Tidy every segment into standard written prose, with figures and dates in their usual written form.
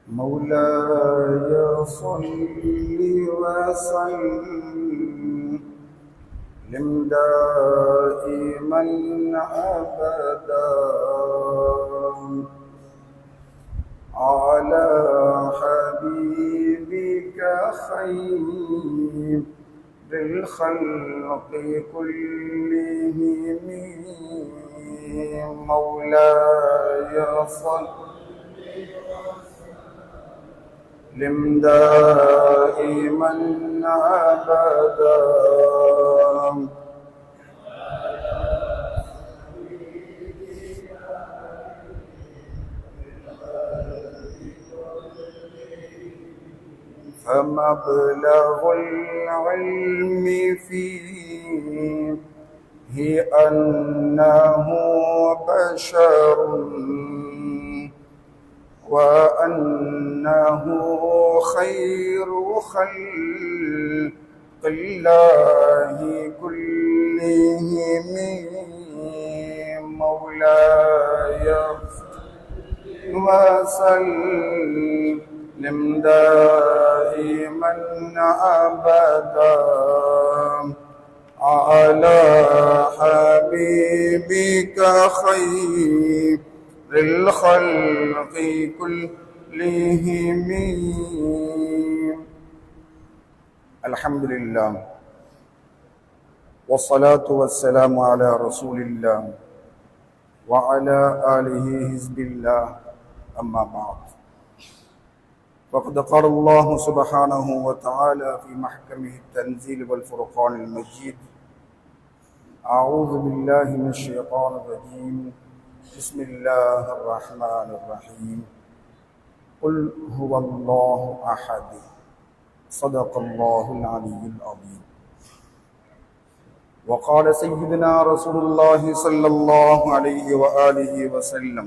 مولاي صل وسلم دائما أبدا على حبيبك خير الخلق كلهم مولاي صل دائما أبدا فمبلغ العلم فيه أنه بشر وأنه خير خلق الله كلهم مولاي وسلم دائما أبدا على حبيبك خير الخلق كلهم الحمد لله والصلاة والسلام على رسول الله وعلى آله حزب الله أما بعد فقد قال الله سبحانه وتعالى في محكمه التنزيل والفرقان المجيد أعوذ بالله من الشيطان الرجيم بسم الله الرحمن الرحيم قل هو الله أحد صدق الله العلي العظيم وقال سيدنا رسول الله صلى الله عليه وآله وسلم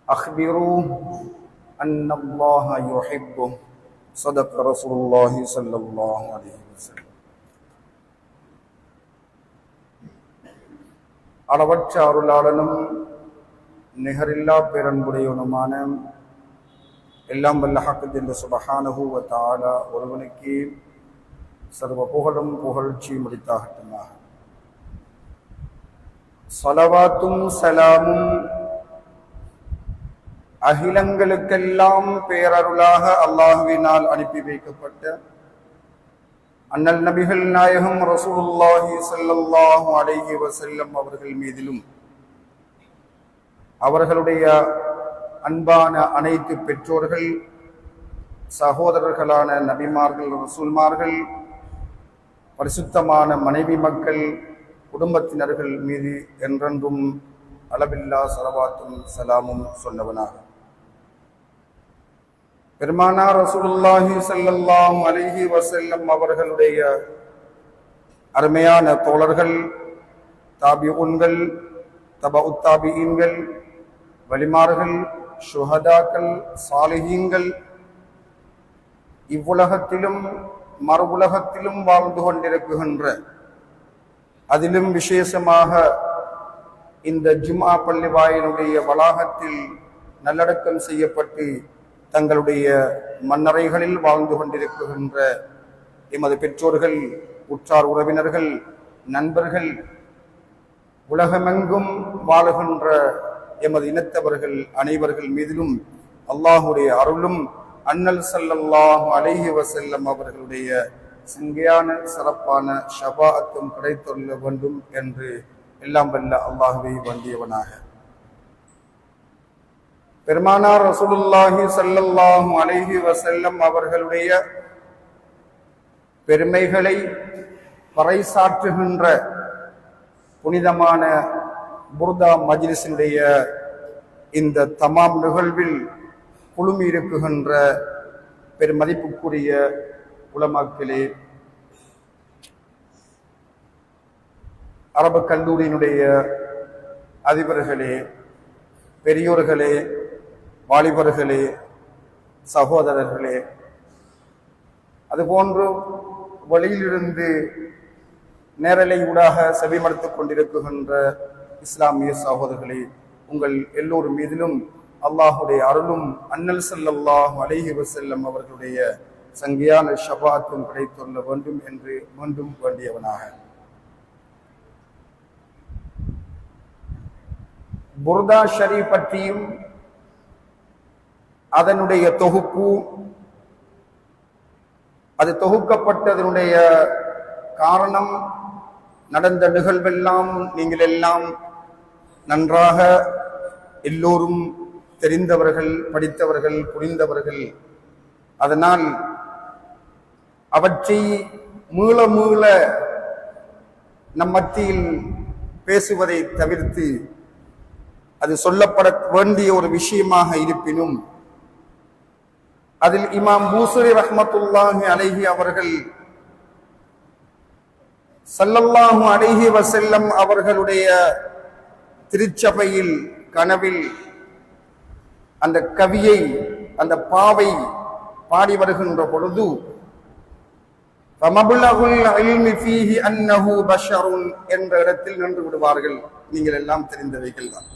أخبروه أن الله يحبه صدق رسول الله صلى الله عليه وسلم அளவற்ற அருளாளனும் நிகரில்லா பேரன்புடையவனுமான எல்லாம் வல்ல ஹக் ஜல்ல சுப்ஹானஹு வ தஆலா ஒருவனுக்கே சர்வ புகழும் புகழ்ச்சியும் உரித்தாகட்டுமாக. ஸலவாத்தும் சலாமும் அகிலங்களுக்கெல்லாம் பேரருளாக அல்லாஹ்வினால் அனுப்பி வைக்கப்பட்ட அண்ணல் நபிகள் நாயகம் ரசூலுல்லாஹி ஸல்லல்லாஹு அலைஹி வஸல்லம் அவர்கள் மீதிலும் அவர்களுடைய அன்பான அனைத்து பெற்றோர்கள் சகோதரர்களான நபிமார்கள் ரசூல்மார்கள் பரிசுத்தமான மனைவி மக்கள் குடும்பத்தினர்கள் மீது என்றென்றும் அளவில்லா ஸலவாத்தும் சலாமும் சொன்னவனாக பெருமானார் ரசூலுல்லாஹி ஸல்லல்லாஹு அலைஹி வஸல்லம் அவர்களுடைய அருமையான தோழர்கள் தாபிஊன்கள் தபஉத் தாபிஈன்கள் வலிமார்கள் ஷுஹதாக்கள் சாலிஹீன்கள் இவ்வுலகத்திலும் மறு உலகத்திலும் வாழ்ந்து கொண்டிருக்கின்ற அதிலும் விசேஷமாக இந்த ஜும்ஆ பள்ளி வாயிலுடைய வளாகத்தில் நல்லடக்கம் செய்யப்பட்டு தங்களுடைய மன்னரைகளில் வாழ்ந்து கொண்டிருக்கின்ற எமது பெற்றோர்கள் உற்றார் உறவினர்கள் நண்பர்கள் உலகமெங்கும் வாழுகின்ற எமது இனத்தவர்கள் அனைவர்கள் மீதிலும் அல்லாஹுடைய அருளும் அண்ணல் ஸல்லல்லாஹு அலைஹி வஸல்லம் அவர்களுடைய சிங்கையான சிறப்பான ஷஃபாஅத்தும் கிடைத்துள்ள வேண்டும் என்று எல்லாம் வல்ல அல்லாஹ்வை வந்தியவனாக பெருமானார் ரசூலுல்லாஹி ஸல்லல்லாஹு அலைஹி வஸல்லம் அவர்களுடைய பெருமைகளை பறைசாற்றுகின்ற புனிதமான புர்தா மஜ்லிஸினுடைய இந்த தமாம் நிகழ்வில் குழுமி இருக்குகின்ற பெருமதிப்புக்குரிய உலமாக்களே, அரபு கல்லூரியினுடைய அதிபர்களே, பெரியோர்களே, வாலிபர்களே, சகோதரர்களே, அதுபோன்று வழியிலிருந்து நேரலை ஊடாக செவிமடுத்துக் கொண்டிருக்கின்ற இஸ்லாமிய சகோதரர்களே, உங்கள் எல்லோரும் மீதிலும் அல்லாஹுடைய அருளும் அன்னல் ஸல்லல்லாஹு அலைஹி வஸல்லம் அவர்களுடைய சங்கியான ஷஃபாஅத்தும் கிடைத்துள்ள வேண்டும் என்று மீண்டும் வேண்டியவனாக புர்தா ஷரீஃப் பற்றியும் அதனுடைய தொகுப்பு, அது தொகுக்கப்பட்டதனுடைய காரணம், நடந்த நிகழ்வெல்லாம் நீங்கள் எல்லாம் நன்றாக எல்லோரும் தெரிந்தவர்கள், படித்தவர்கள், புரிந்தவர்கள். அதனால் அவற்றை மீள மீள நம் மத்தியில் பேசுவதை தவிர்த்து அது சொல்லப்பட வேண்டிய ஒரு விஷயமாக இருப்பினும் அதில் இமாம் பூசரி ரஹ்மத்துல்லாஹி அலைஹி அவர்கள் ஸல்லல்லாஹு அலைஹி வஸல்லம் அவர்களுடைய திருச்சபையில் கனவில் அந்த கவியை, அந்த பாவை பாடி வருகின்ற பொழுது ஃபமப்லகுல் இல்மி ஃபீஹி அன்னஹு பஷருன் என்ற இடத்தில் நின்று விடுவார்கள். நீங்கள் எல்லாம் தெரிந்தவைகள் தான்.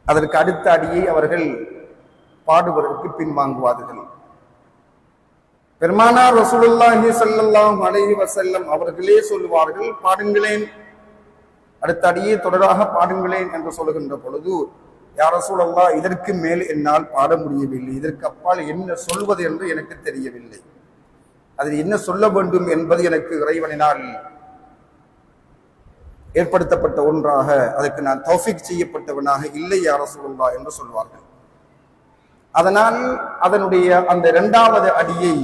அதற்கு அடுத்த அடியை அவர்கள் பாடுவதற்கு பின்வாங்குவார்கள். பெருமானார் ரசூலுல்லாஹி ஸல்லல்லாஹு அலைஹி வஸல்லம் அவர்களே சொல்லுவார்கள், பாடுங்களேன், அடுத்த அடியே தொடராக பாடுங்களேன் என்று சொல்லுகின்ற பொழுது, யா ரசூலல்லாஹ், இதற்கு மேல் என்னால் பாட முடியவில்லை, இதற்கு அப்பால் என்ன சொல்வது என்று எனக்கு தெரியவில்லை, அதில் என்ன சொல்ல வேண்டும் என்பது எனக்கு இறைவனினால் ஏற்படுத்தப்பட்ட ஒன்றாக, அதற்கு நான் தௌஃபீக் செய்யப்பட்டவனாக இல்லை யா ரசூலுல்லாஹ் என்று சொல்வார்கள். அதனால் அதனுடைய அந்த இரண்டாவது அடியை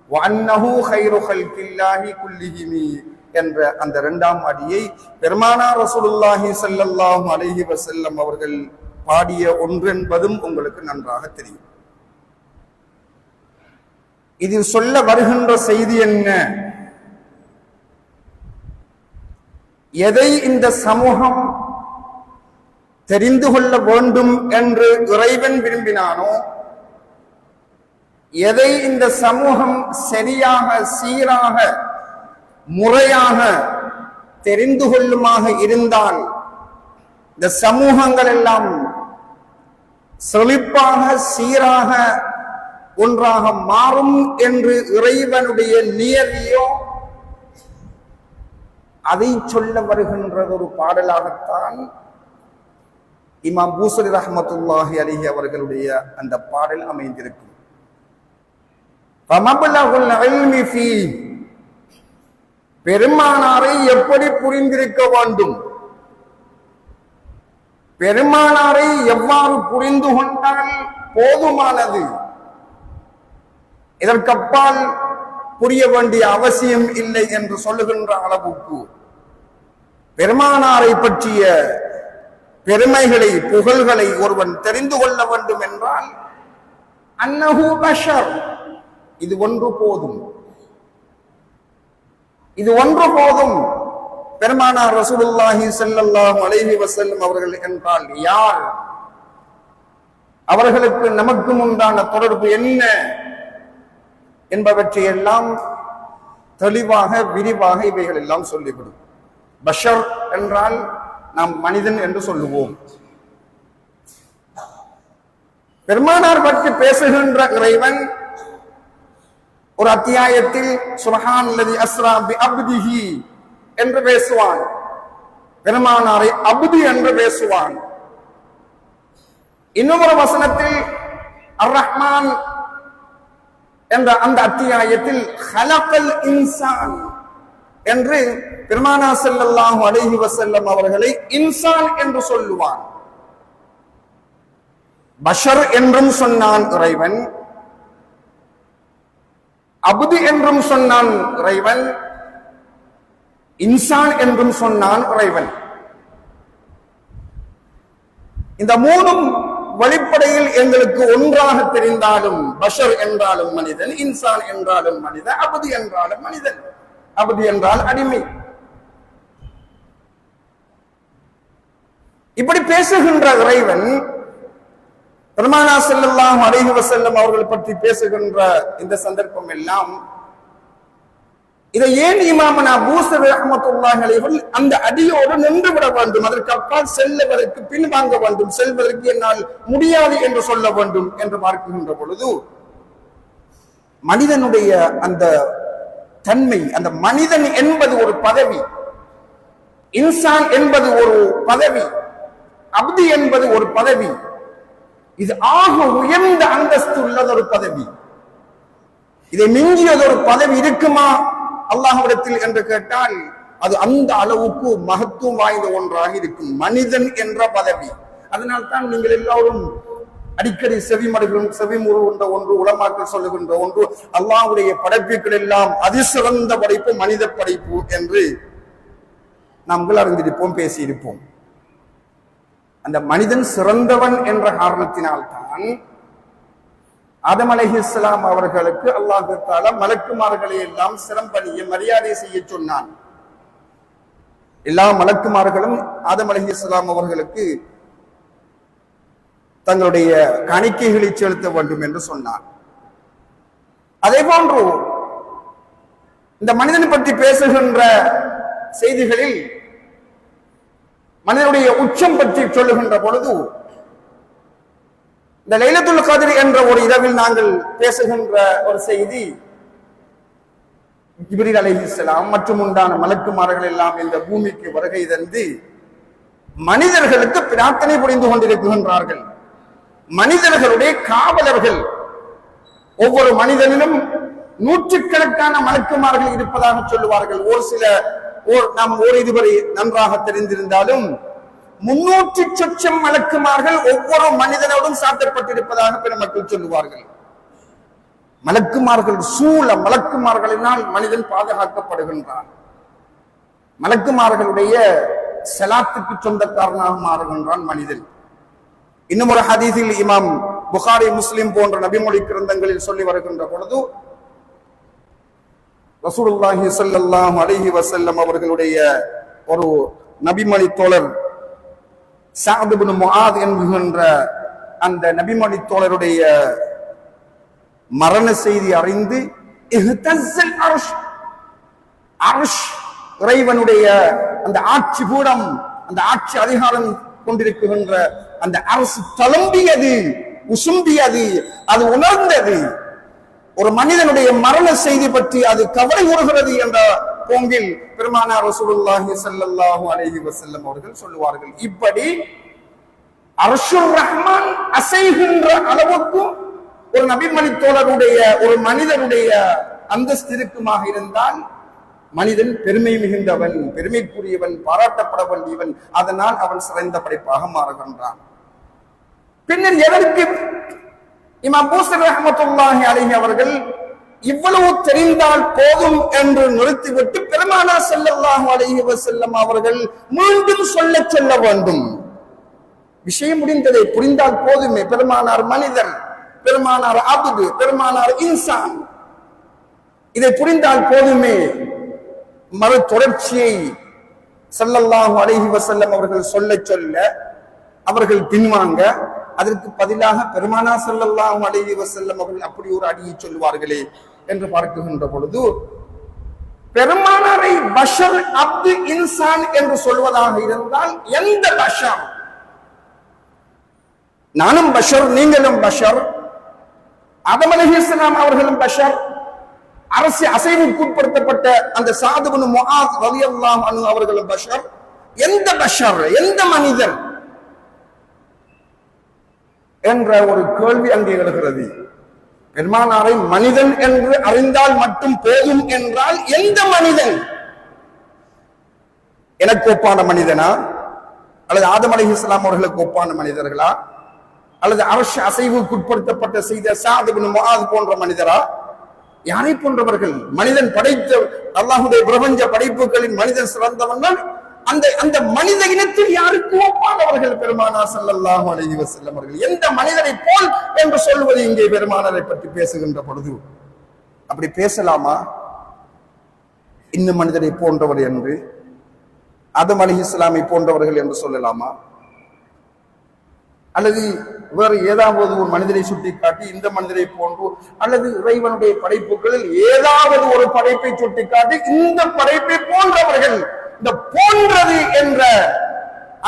வஅன்னஹு கைரு ஹல்கில்லாஹி குல்லிஹிமி என்ற அந்த இரண்டாம் அடியை பெருமானார் ரசூலுல்லாஹி ஸல்லல்லாஹு அலைஹி வஸல்லம் அவர்கள் பாடிய ஒன்று என்பதும் உங்களுக்கு நன்றாக தெரியும். இதில் சொல்ல வருகின்ற செய்தி என்ன? எதை இந்த சமூகம் தெரிந்து கொள்ள வேண்டும் என்று இறைவன் விரும்பினானோ, எதை இந்த சமூகம் சரியாக, சீராக, முறையாக தெரிந்து கொள்ளுமாக இருந்தால் இந்த சமூகங்கள் எல்லாம் செழிப்பாக, சீராக, ஒன்றாக மாறும் என்று இறைவனுடைய நியதியோ அதை சொல்ல வருகின்ற ஒரு பாடலாகத்தான் இமாம் பூசரி ரஹ்மத்துல்லாஹி அலைஹி அவர்களுடைய அந்த பாடல் அமைந்திருக்கும். ஃபமப்லகுல் இல்மி ஃபீ, பெருமானாரை எப்படி புரிந்திருக்க வேண்டும், பெருமானாரை எவ்வாறு புரிந்து கொண்டால் போதுமானது, இதற்கப்பால் புரிய வேண்டிய அவசியம் இல்லை என்று சொல்லுகின்ற அளவுக்கு பெருமானாரை பற்றிய பெருமைகளை, புகழ்களை ஒருவன் தெரிந்து கொள்ள வேண்டும் என்றால் அன்னஹு பஷர், இது ஒன்று போதும், இது ஒன்று போதும். பெருமானார் ரசூலுல்லாஹி ஸல்லல்லாஹு அலைஹி வஸல்லம் அவர்கள் என்றால் யார், அவர்களுக்கு நமக்கும் உண்டான தொடர்பு என்ன என்பவற்றை எல்லாம் தெளிவாக, விரிவாக இவைகள் எல்லாம் சொல்லிவிடும். பஷர் என்றால் நாம் மனிதன் என்று சொல்லுவோம். பெருமானார் பற்றி பேசுகின்ற இறைவன் ஒரு அத்தியாயத்தில் சுப்ஹானல்லதி அஸ்ரா பி அப்திஹி என்று பேசுவான், பெருமானாரை அப்து என்று பேசுவான். இன்னும் ஒரு வசனத்தில் அர் ரஹ்மான் என்ற அந்த அத்தியாயத்தில் ஹலகல் இன்சான் என்று பெருமானார் ஸல்லல்லாஹு அலைஹி வஸல்லம் அவர்களை இன்சான் என்று சொல்லுவான். பஷர் என்றும் சொன்னான் இறைவன், அப்து என்றும் சொன்னான் இறைவன், இன்சான் என்றும் சொன்னான் இறைவன். இந்த மூணும் வெளிப்படையில் எங்களுக்கு ஒன்றாக தெரிந்தாலும், பஷர் என்றாலும் மனிதன், இன்சான் என்றாலும் மனிதன், அப்து என்றாலும் மனிதன். அப்து என்றால் அடிமை. இப்படி பேசுகின்ற இறைவன் பெருமானார் ஸல்லல்லாஹு அலைஹி வஸல்லம் அவர்கள் பற்றி பேசுகின்ற இந்த சந்தர்ப்பம் எல்லாம் இதை ஏன் இமாமனா பூசர் ரஹ்மத்துல்லாஹி அலைஹி அந்த அடியோடு நின்று விட வேண்டும், அதற்கு அப்பால் செல்லுவதற்கு பின்வாங்க வேண்டும், செல்வதற்கு என்னால் முடியாது என்று சொல்ல வேண்டும் என்று பார்க்கின்ற பொழுது மனிதனுடைய அந்த தன்மை, அந்த மனிதன் என்பது ஒரு பதவி, இன்சான் என்பது ஒரு பதவி, அப்தி என்பது ஒரு பதவி, இது ஆக உயர்ந்த அந்தஸ்து உள்ளதொரு பதவி. இதை மிஞ்சியதொரு பதவி இருக்குமா அல்லாஹ்விடத்தில் என்று கேட்டால் அது அந்த அளவுக்கு மகத்துவம் வாய்ந்த ஒன்றாக இருக்கும், மனிதன் என்ற பதவி. அதனால் தான் நீங்கள் எல்லாரும் அடிக்கடி செவிமுறுகின்ற ஒன்று, உலமாக்கள் சொல்லுகின்ற ஒன்று, அல்லாஹ்வுடைய படைப்புகள் எல்லாம் அதிசிறந்த படைப்பு மனித படைப்பு என்று நாங்கள் அறிந்திருப்போம், பேசியிருப்போம். அந்த மனிதன் சிறந்தவன் என்ற காரணத்தினால்தான் ஆதம் அலைஹிஸ்ஸலாம் அவர்களுக்கு அல்லாஹ் தஆலா மலக்குமார்களை எல்லாம் சிரம்பணிய மரியாதை செய்ய சொன்னான். எல்லா மலக்குமார்களும் ஆதம் அலைஹிஸ்ஸலாம் அவர்களுக்கு தங்களுடைய காணிக்கைகளை செலுத்த வேண்டும் என்று சொன்னார். அதே போன்று இந்த மனிதனை பற்றி பேசுகின்ற செய்திகளில் மனிதனுடைய உச்சம் பற்றி சொல்லுகின்ற பொழுது இந்த லைலத்துல் கத்ர் என்ற ஒரு இரவில் நாங்கள் பேசுகின்ற ஒரு செய்தி, ஜிப்ரீல் அலைஹிஸ்ஸலாம் மற்றும் உண்டான மலக்குமார்கள் எல்லாம் இந்த பூமிக்கு வருகை தந்து மனிதர்களுக்கு பிரார்த்தனை புரிந்து கொண்டிருக்கின்றார்கள். மனிதர்களுடைய காவலர்கள், ஒவ்வொரு மனிதனிலும் நூற்றுக்கணக்கான மலக்குமார்கள் இருப்பதாக சொல்லுவார்கள். நாம் இதுவரை நன்றாக தெரிந்திருந்தாலும் 300 சொச்சம் மலக்குமார்கள் ஒவ்வொரு மனிதனோடும் சாட்டப்பட்டிருப்பதாக பெருமக்கள் சொல்லுவார்கள். மலக்குமார்கள் சூழ, மலக்குமார்களினால் மனிதன் பாதுகாக்கப்படுகின்றான். மலக்குமார்களுடைய சலாத்துக்கு சொந்தக்காரனாக மாறுகின்றான் மனிதன். இன்னும் ஒரு ஹதீஸில் இமாம் புகாரி, முஸ்லிம் போன்ற நபிமொழி கிரந்தங்களில் சொல்லி வருகின்ற பொழுது ரசூலுல்லாஹி ஸல்லல்லாஹு அலைஹி வஸல்லம் அவர்களுடைய ஒரு நபிமொழி தோழர் சஅத் இப்னு முஆத் என்கின்ற அந்த நபிமொழி தோழருடைய மரண செய்தி அறிந்து இஹ்தஸ்ஸல் அர்ஷ், இறைவனுடைய அந்த ஆட்சி கூடம், அந்த ஆட்சி அதிகாரம் கொண்டிருக்கின்ற அந்த அரசு தளம்பியது, உசும்பியது, அது உணர்ந்தது. ஒரு மனிதனுடைய மரண செய்தி பற்றி அது கவலை உறுகிறது என்ற போங்கில் பெருமானார் ரசூலுல்லாஹி ஸல்லல்லாஹு அலைஹி வஸல்லம் அவர்கள் சொல்லுவார்கள். இப்படி அர்ஷுர் ரஹ்மான் அசைகின்ற அளவுக்கு ஒரு நபிமணி தோழருடைய, ஒரு மனிதனுடைய அந்தஸ்து இருக்குமாக இருந்தால் மனிதன் பெருமை மிகுந்தவன், பெருமைக்குரியவன், பாராட்டப்பட வேண்டியவன். அதனால் அவன் சிறந்த படைப்பாக மாறுகின்றான். பின்னர் எதற்கு இமாம் பூசர் ரஹ்மத்துல்லாஹி அலைஹி அவர்கள் இவ்வளவு தெரிந்தால் போதும் என்று நிறுத்திவிட்டு பெருமானார் ஸல்லல்லாஹு அலைஹி வஸல்லம் அவர்கள் மீண்டும் சொல்ல வேண்டும். விஷயம் முடிந்ததை புரிந்தால் போதுமே. பெருமானார் மனிதன், பெருமானார் அப்து, பெருமானார் இன்சான், இதை புரிந்தால் போதுமே. மறு தொடர்ச்சியை ஸல்லல்லாஹு அலைஹி வஸல்லம் அவர்கள் சொல்ல அவர்கள் பின்வாங்க, அதற்கு பதிலாக பெருமானார் ஸல்லல்லாஹு அலைஹி வஸல்லம் அவர்கள் அப்படி ஒரு அடியை சொல்வார்களே என்று பார்க்கின்ற பொழுது, பெருமானாரை பஷர், அப்து, இன்சான் என்று சொல்வதாக இருந்தால் எந்த பஷர்? நானும் பஷர், நீங்களும் பஷர், ஆதம் அலைஹிஸ்ஸலாம் அவர்களும் பஷர், அரசு அசைவுக்கு உட்படுத்தப்பட்ட அந்த சஅத் இப்னு முஆத் ரலியல்லாஹு அன்ஹு அவர்களும் பஷர். எந்த பஷர், எந்த மனிதன் என்ற ஒரு கேள்வி அங்கே எழுகிறது. பெருமானாரை மனிதன் என்று அறிந்தால் மட்டும் போதும் என்றால் எந்த மனிதன்? எனக்கு ஒப்பான மனிதனா, அல்லது ஆதம் அலைஹிஸ்ஸலாம் அவர்களுக்கு ஒப்பான மனிதர்களா, அல்லது அரசு அசைவுக்கு உட்படுத்தப்பட்ட செய்த சஅத் இப்னு முஆத் போன்ற மனிதரா? யாரை போன்றவர்கள்? மனிதன் படைத்த அல்லாஹ்வுடைய பிரபஞ்ச படைப்புகளின் மனிதன் சிறந்தவன். அந்த மனித இனத்தில் யாருக்கு ஒப்பானவர்கள் பெருமானார் ஸல்லல்லாஹு அலைஹி வஸல்லம் அவர்கள்? எந்த மனிதனை போல் என்று சொல்வது இங்கே பெருமானாரை பற்றி பேசுகின்ற பொழுது அப்படி பேசலாமா? இந்த மனிதனை போன்றவர் என்று, ஆதம் அலைஹிஸ்ஸலாமை போன்றவர்கள் என்று சொல்லலாமா? அல்லது வேறு ஏதாவது ஒரு மனிதரை சுட்டிக்காட்டி இந்த மனிதரை போன்று, அல்லது இறைவனுடைய படைப்புகளில் ஏதாவது ஒரு படைப்பை சுட்டிக்காட்டி இந்த படைப்பை போன்றவர்கள், இந்த போன்றது என்ற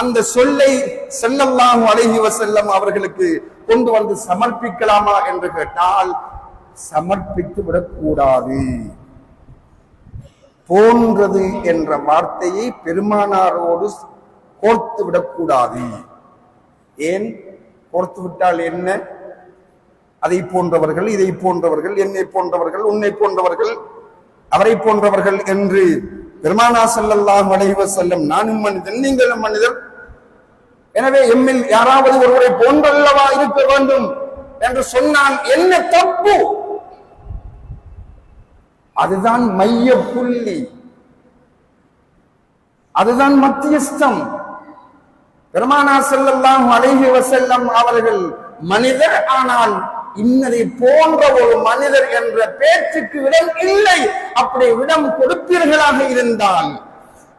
அந்த சொல்லை ஸல்லல்லாஹு அலைஹி வஸல்லம் அவர்களுக்கு கொண்டு வந்து சமர்ப்பிக்கலாமா என்று கேட்டால் சமர்ப்பித்து விடக்கூடாது. போன்றது என்ற வார்த்தையை பெருமானாரோடு கோர்த்து விடக்கூடாது. ஏன் கோர்த்து விட்டால் என்ன? அதை போன்றவர்கள், இதை போன்றவர்கள், என்னை போன்றவர்கள், உன்னை போன்றவர்கள், அவரை போன்றவர்கள் என்று பெருமானார் ஸல்லல்லாஹு அலைஹி வஸல்லம் நானும் மனிதன் நீங்களும் மனிதர், எனவே எம்மில் யாராவது ஒருவரை போன்றல்லவா இருக்க வேண்டும் என்று சொன்னால் என்ன தப்பு? அதுதான் மைய புள்ளி, அதுதான் மத்தியஸ்தம். பெருமானார் ஸல்லல்லாஹு அலைஹி வஸல்லம் அவர்கள் மனிதர், ஆனால் இன்னதை போன்ற ஒரு மனிதர் என்ற பேச்சுக்கு இடம் இல்லை. அப்படி இடம் கொடுப்பீர்களாக இருந்தால்,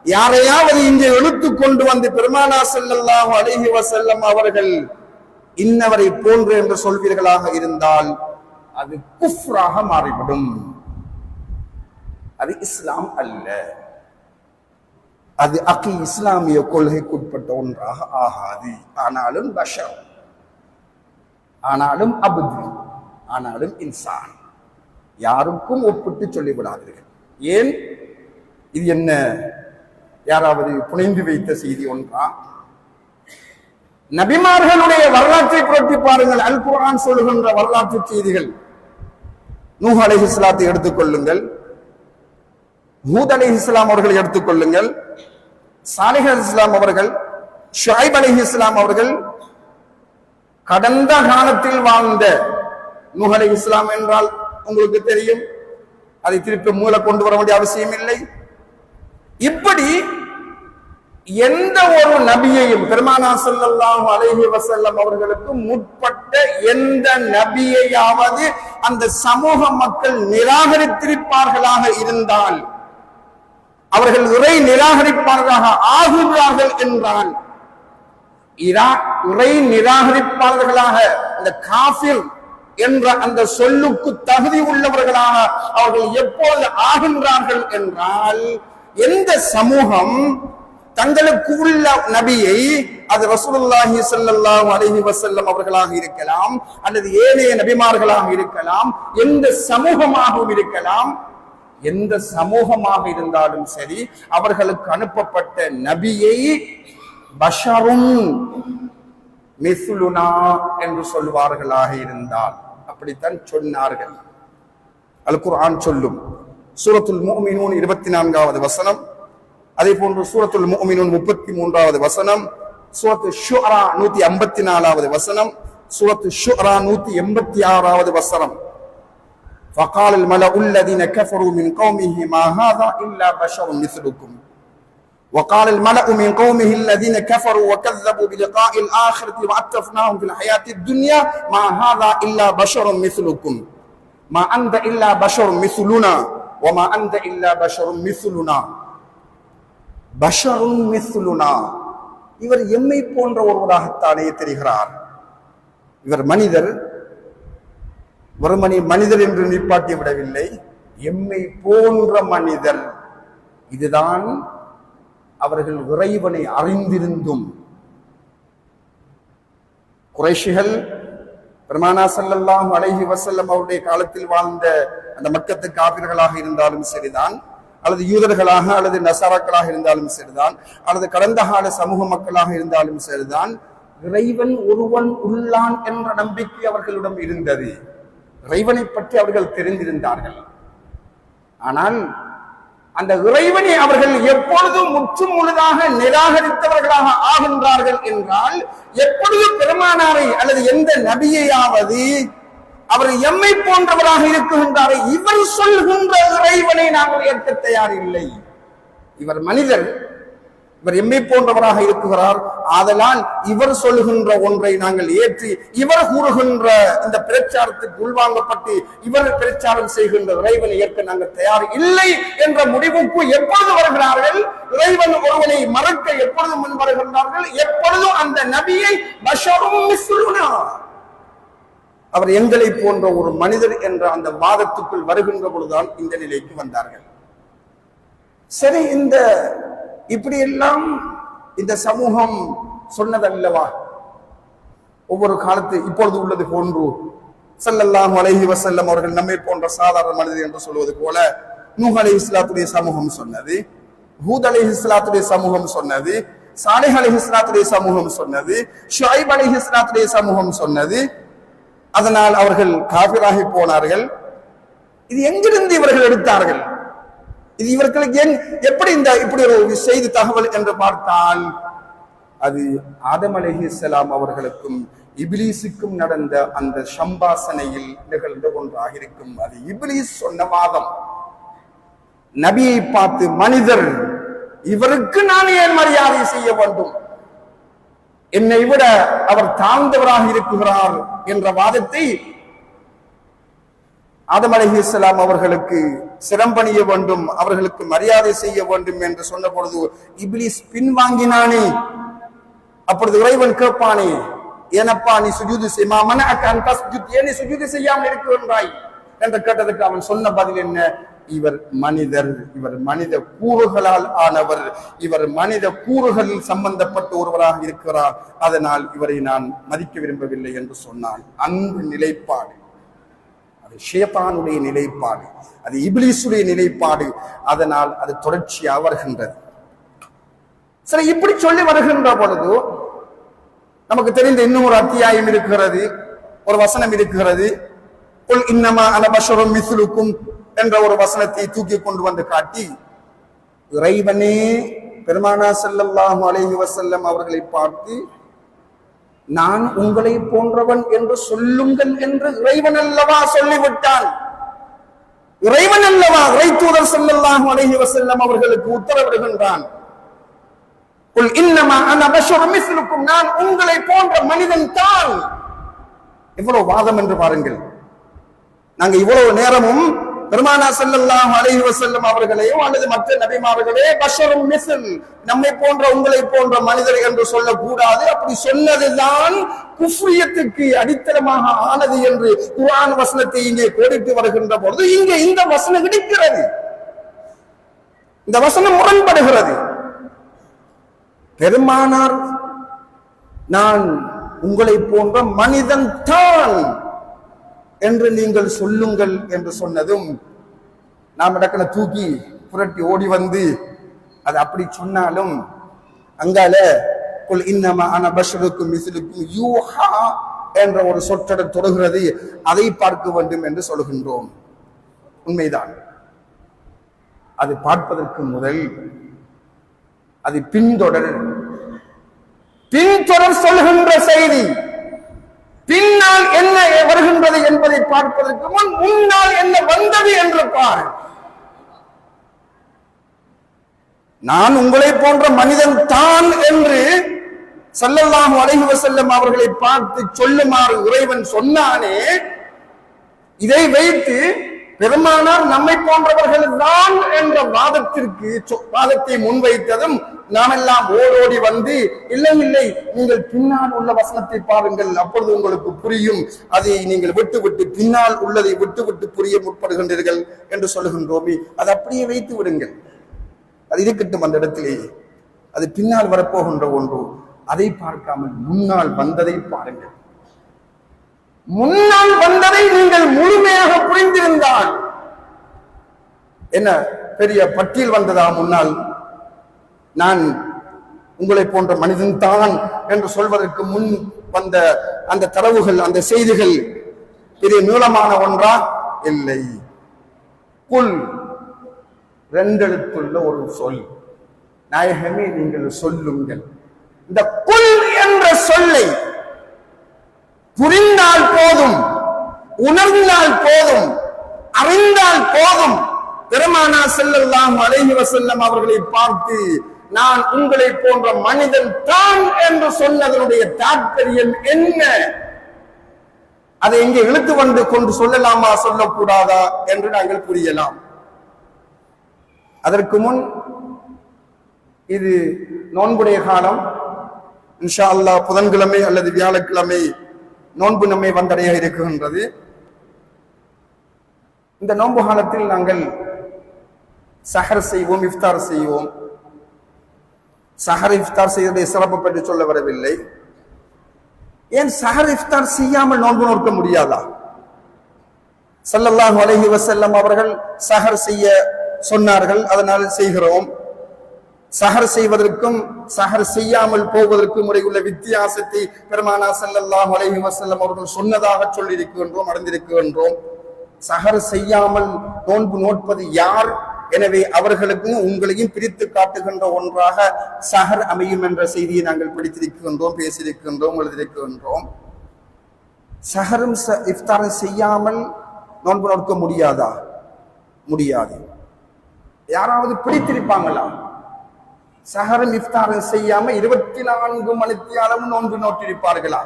யாரையாவது இங்கே எடுத்து கொண்டு வந்து பெருமானார் ஸல்லல்லாஹு அலைஹி வஸல்லம் அவர்கள் இன்னவரை போன்று என்று சொல்வீர்களாக இருந்தால் அது குஃப்ராக மாறிவிடும். அது இஸ்லாம் அல்ல, அது இஸ்லாமிய கொள்கைக்குட்பட்ட ஒன்றாக ஆகாது. ஆனாலும் பஷர், ஆனாலும் அப்து, ஆனாலும் இன்சான், யாருக்கும் ஒப்பிட்டு சொல்லிவிடாதீர்கள். ஏன்? இது என்ன யாராவது புனைந்து வைத்த செய்தி ஒன்றா? நபிமார்களுடைய வரலாற்றை புரட்டி பாருங்கள். அல் குர்ஆன் சொல்லுகின்ற வரலாற்று செய்திகள். நூஹ் அலைஹிஸ்ஸலாத்தை எடுத்துக்கொள்ளுங்கள், ஹூத் அலைஹிஸ்ஸலாம் அவர்களை எடுத்துக்கொள்ளுங்கள், சாலிஹ் அலைஹிஸ்ஸலாம் அவர்கள், ஷுஐப் அலைஹிஸ்ஸலாம் அவர்கள், கடந்த காலத்தில் வாழ்ந்த நூஹ் அலைஹிஸ்ஸலாம் என்றால் உங்களுக்கு தெரியும், அதை திருப்பி மூல கொண்டு வர வேண்டிய அவசியம் இல்லை. இப்படி எந்த ஒரு நபியையும் பெருமானார் ஸல்லல்லாஹு அலைஹி வஸல்லம் அவர்களுக்கு முற்பட்ட எந்த நபியையாவது அந்த சமூக மக்கள் நிராகரித்திருப்பார்களாக இருந்தால், அவர்கள் இறை நிராகரிப்பாளராக ஆகுகிறார்கள் என்றால், இறை நிராகரிப்பாளர்களாக இந்த காஃபிர் என்ற அந்த சொல்லுக்கு தகுதி உள்ளவர்களாக அவர்கள் எப்போது ஆகின்றார்கள் என்றால், எந்த சமூகம் தங்களுக்கு உள்ள நபியை, அது ரசூலுல்லாஹி ஸல்லல்லாஹு அலைஹி வஸல்லம் அவர்களாக இருக்கலாம், அல்லது ஏனைய நபிமார்களாக இருக்கலாம், எந்த சமூகமாகவும் இருக்கலாம், எந்த சமூகமாக இருந்தாலும் சரி, அவர்களுக்கு அனுப்பப்பட்ட நபியை பஷரும் மிஸ்லுனா என்று சொல்வார்களாக இருந்தால், அப்படித்தான் சொன்னார்கள். அல் குர்ஆன் சொல்லும். சூரத்துல் முஃமினூன் 24வது வசனம், அதே போன்று சூரத்துல் முஃமினூன் 33வது வசனம், சூரத்து ஷுஆரா 154வது வசனம், சூரத்து ஷுஆரா 186வது வசனம். فقال الملأ الذين كفروا من قومه ما هذا إلا بشر مثلكم وقال الملأ من قومه الذين كفروا وكذبوا بلقاء الآخرة وأترفناهم في الحياة الدنيا ما هذا إلا بشر مثلكم ما أنت إلا بشر مثلنا وما أنت إلا بشر مثلنا. பஷருன் மிஸ்லுனா, இவர் எம்மை போன்ற ஒருவராகத்தானே தெரிகிறார். இவர் மனிதர், வெறுமனே மனிதர் என்று நிப்பாட்டி விடவில்லை, எம்மை போன்ற மனிதர். இதுதான் அவர்கள் இறைவனை அறிந்திருந்தும். குறைஷிகள் பெருமானார் ஸல்லல்லாஹு அலைஹி வஸல்லம் அவருடைய காலத்தில் வாழ்ந்த அந்த மக்கத்து காபிர்களாக இருந்தாலும் சரிதான், அல்லது யூதர்களாக அல்லது நசாராக்களாக இருந்தாலும் சரிதான், அல்லது கடந்த கால சமூக மக்களாக இருந்தாலும் சரிதான், இறைவன் ஒருவன் உள்ளான் என்ற நம்பிக்கை அவர்களிடம் இருந்தது. இறைவனை பற்றி அவர்கள் தெரிந்திருந்தார்கள். ஆனால் அந்த இறைவனை அவர்கள் எப்பொழுதும் முற்றும் முழுதாக நிராகரித்தவர்களாக ஆகின்றார்கள் என்றால், எப்பொழுது பெருமானாரை அல்லது எந்த நபியையாவது அவர் எம்மை போன்றவராக இருக்குகின்றாரே, இவர் சொல்கின்ற இறைவனை நாங்கள் ஏற்க தயார் இல்லை. இவர் மனிதர், இவர் எம்மை போன்றவராக இருக்குகிறார், ஆதலால் இவர் சொல்லுகின்ற ஒன்றை நாங்கள் ஏற்றி இவர் கூறுகின்ற இந்த பிரச்சாரத்துக்கு உள்வாங்கப்பட்டு இவர் பிரச்சாரம் செய்கின்ற இறைவனை ஏற்க நாங்கள் தயார் இல்லை என்ற முடிவுக்கு எப்பொழுது வருகிறார்கள்? இறைவன் ஒருவனை மறக்க எப்பொழுது முன் வருகின்றார்கள்? எப்பொழுதும் அந்த நபியை பஷரும் மிஸ்லுனா, அவர் எங்களை போன்ற ஒரு மனிதர் என்ற அந்த வாதத்துக்குள் வருகின்ற பொழுதுதான் இந்த நிலைக்கு வந்தார்கள். சரி, இந்த இப்படி எல்லாம் இந்த சமூகம் சொன்னதல்லவா? ஒவ்வொரு காலத்து இப்பொழுது உள்ளது போன்று ஸல்லல்லாஹு அலைஹி வஸல்லம் அவர்கள் நம்மை போன்ற சாதாரண மனிதர் என்று சொல்வது போல நூஹ் அலைஹிஸ்ஸலாத்துடைய சமூகம் சொன்னது, ஹூத் அலைஹிஸ்ஸலாத்துடைய சமூகம் சொன்னது, சாலிஹ் அலைஹிஸ்ஸலாத்துடைய சமூகம் சொன்னது, ஷுஐப் அலைஹிஸ்ஸலாத்துடைய சமூகம் சொன்னது. அதனால் அவர்கள் காபிராகி போனார்கள். இது எங்கிருந்து இவர்கள் எடுத்தார்கள்? இது இவர்களுக்கு எப்படி இந்த இப்படி ஒரு செய்தி தகவல் என்று பார்த்தால், அது ஆதம் அலைஹிஸ்ஸலாம் அவர்களுக்கும் இப்லீஸுக்கும் நடந்த அந்த சம்பாசனையில் நிகழ்ந்த ஒன்றாக இருக்கும். அது இப்லீஸ் சொன்ன வாதம். நபியை பார்த்து மனிதர், இவருக்கு நான் ஏன் மரியாதை செய்ய வேண்டும், என்னை விட அவர் தாழ்ந்தவராக இருக்கிறார் என்ற வாதத்தை ஆதம் அலைஹிஸ்ஸலாம் அவர்களுக்கு சிரம்பணிய வேண்டும், அவர்களுக்கு மரியாதை செய்ய வேண்டும் என்று சொன்ன பொழுது இப்லீஸ் பின்வாங்கினானே. அப்பொழுது இறைவன் கேட்பானே, ஏனப்பா நீ சுஜூது செய்யாமல் ஏன் சுஜூது செய்யாமல் இருக்கின்றாய் என்று கேட்டதுக்கு அவன் சொன்ன பதில் என்ன? இவர் மனிதர், இவர் மனித கூறுகளால் ஆனவர், இவர் மனித கூறுகளில் சம்பந்தப்பட்ட ஒருவராக இருக்கிறார், அதனால் இவரை நான் மதிக்க விரும்பவில்லை என்று சொன்னான். அந்த நிலைப்பாடு அது ஷைத்தானுடைய நிலைப்பாடு, அது இப்லீசுடைய நிலைப்பாடு. அதனால் அது தொடர்ச்சியாக வருகின்றது. சரி, இப்படி சொல்லி வருகின்ற பொழுது நமக்கு தெரிந்த இன்னும் ஒரு அத்தியாயம் இருக்கிறது, ஒரு வசனம் இருக்கிறது. குல் இன்னமா அன பஷரும் மிஸ்லுக்கும் என்ற ஒரு வசனத்தை தூக்கி கொண்டு வந்து காட்டி, இறைவனே பெருமானா ஸல்லல்லாஹு அலைஹி வஸல்லம் அவர்களை பார்த்து நான் உங்களை போன்றவன் என்று சொல்லுங்கள் என்று இறைவன் அல்லவா சொல்லிவிட்டான். இறைவன் அல்லவா இறை தூதர் ஸல்லல்லாஹு அலைஹி வஸல்லம் அவர்களுக்கு உத்தரவிடுகின்றான். குல் இன்னமா அன பஷரும் மிஸ்லுக்கும், நான் உங்களை போன்ற மனிதன் தான். எவ்வளவு வாதம் என்று பாருங்கள். நாங்க இவ்வளவு நேரமும் பெருமானா ஸல்லல்லாஹு அலைஹி வஸல்லம் அவர்களையோ அல்லது மற்ற நபிமார்களே பஷரும் மிஸ்ல், நம்மை போன்ற உங்களை போன்ற மனிதர் என்று சொல்லக்கூடாது, அப்படி சொன்னதுதான் குஃப்ரியத்துக்கு அடித்தளமாக ஆனது என்று குர்ஆன் வசனத்தை இங்கே கோடிட்டு வருகின்ற பொழுது இங்கே இந்த வசனம் இடிக்கிறது, இந்த வசனம் முரண்படுகிறது. பெருமானார் நான் உங்களை போன்ற மனிதன் தான் என்று நீங்கள் சொல்லுங்கள் என்று சொன்னதும் நாம் இடக்கன தூக்கி புரட்டி ஓடி வந்து அது அப்படி சொன்னாலும் அங்கால குல் இன்னமா அன பஷருக்கும் மிஸ்லுக்கும் யூஹா என்ற ஒரு சொற்றொடர் தொடர்கிறது. அதை பார்க்க வேண்டும் என்று சொல்கின்றோம். உண்மைதான். அது பார்ப்பதற்கு முதல் அது பின்தொடர் சொல்கின்ற செய்தி, பின்னால் என்ன வருகின்றது என்பதை பார்ப்பதற்கு முன் முன்னால் என்ன வந்தது என்று பார். நான் உங்களை போன்ற மனிதன் தான் என்று ஸல்லல்லாஹு அலைஹி வஸல்லம் அவர்களை பார்த்து சொல்லுமாறு இறைவன் சொன்னானே, இதை வைத்து பெருமானார் நம்மை போன்றவர்கள் தான் என்ற வாதத்தை முன்வைத்ததும் நாமெல்லாம் ஓடோடி வந்து இல்லை இல்லை நீங்கள் பின்னால் உள்ள வசனத்தை பாருங்கள், அப்பொழுது உங்களுக்கு புரியும், அதை நீங்கள் விட்டு பின்னால் உள்ளதை விட்டு புரிய முற்படுகின்றீர்கள் என்று சொல்லுகின்றோமே, அதை அப்படியே வைத்து விடுங்கள், அது இருக்கட்டும் அந்த இடத்திலேயே. அது பின்னால் வரப்போகின்ற ஒன்று, அதை பார்க்காமல் முன்னால் வந்ததை பாருங்கள். முன்னால் வந்ததை நீங்கள் முழுமையாக புரிந்திருந்தால் என்ன பெரிய பட்டியல் வந்ததா? முன்னால் நான் உங்களை போன்ற மனிதன் தான் என்று சொல்வதற்கு முன் வந்த அந்த தரவுகள், அந்த செய்திகள் பெரிய நீளமான ஒன்றா? இல்லை. குல், ரெண்டெழுத்துள்ள ஒரு சொல். நாயகமே நீங்கள் சொல்லுங்கள். இந்த குல் என்ற சொல்லை புரிந்தால் போதும், உணர்ந்தால் போதும், அறிந்தால் போதும். பெருமானா ஸல்லல்லாஹு அலைஹி வஸல்லம் அவர்களை பார்த்து நான் உங்களை போன்ற மனிதன் தான் என்று சொன்னதனுடைய தாற்பயம் என்ன? அதை இங்கே இழுத்து வந்து கொண்டு சொல்லலாமா சொல்லக்கூடாதா என்று நாங்கள் புரியலாம். அதற்கு முன் இது நோன்புடைய காலம். இன்ஷா அல்லாஹ் புதன்கிழமை அல்லது வியாழக்கிழமை நோன்பு நம்மை வந்தடைய இருக்கின்றது. இந்த நோன்பு காலத்தில் நாங்கள் சஹர் செய்வோம், இஃப்தார் செய்வோம். சஹர் இஃப்தார் செய்வதை சிறப்பு பற்றி சொல்ல வரவில்லை. ஏன் சஹர் இஃப்தார் செய்யாமல் நோன்பு நோக்க முடியாதா? ஸல்லல்லாஹு அலைஹி வஸல்லம் அவர்கள் சஹர் செய்ய சொன்னார்கள், அதனால் செய்கிறோம். சஹர் செய்வதற்கும் சஹர் செய்யாமல் போவதற்கும் உள்ள வித்தியாசத்தை பெருமானா ஸல்லல்லாஹு அலைஹி வஸல்லம் அவர்கள் சொன்னதாக சொல்லியிருக்கின்றோம், அறிந்திருக்கின்றோம். சஹர் செய்யாமல் நோன்பு நோட்பது யார்? எனவே அவர்களுக்கும் உங்களையும் பிரித்து காட்டுகின்ற ஒன்றாக சஹர் அமையும் என்ற செய்தியை நாங்கள் படித்திருக்கின்றோம், பேசியிருக்கின்றோம், எழுதியிருக்கின்றோம். சஹரும் இஃப்தாரும் செய்யாமல் நோன்பு நோக்க முடியாதா? முடியாது. யாராவது பிடித்திருப்பாங்களா? சஹரும் இஃப்தாரும் செய்யாம 24 மணித்தியாலும் நோன்பு நோட்டிருப்பார்களா?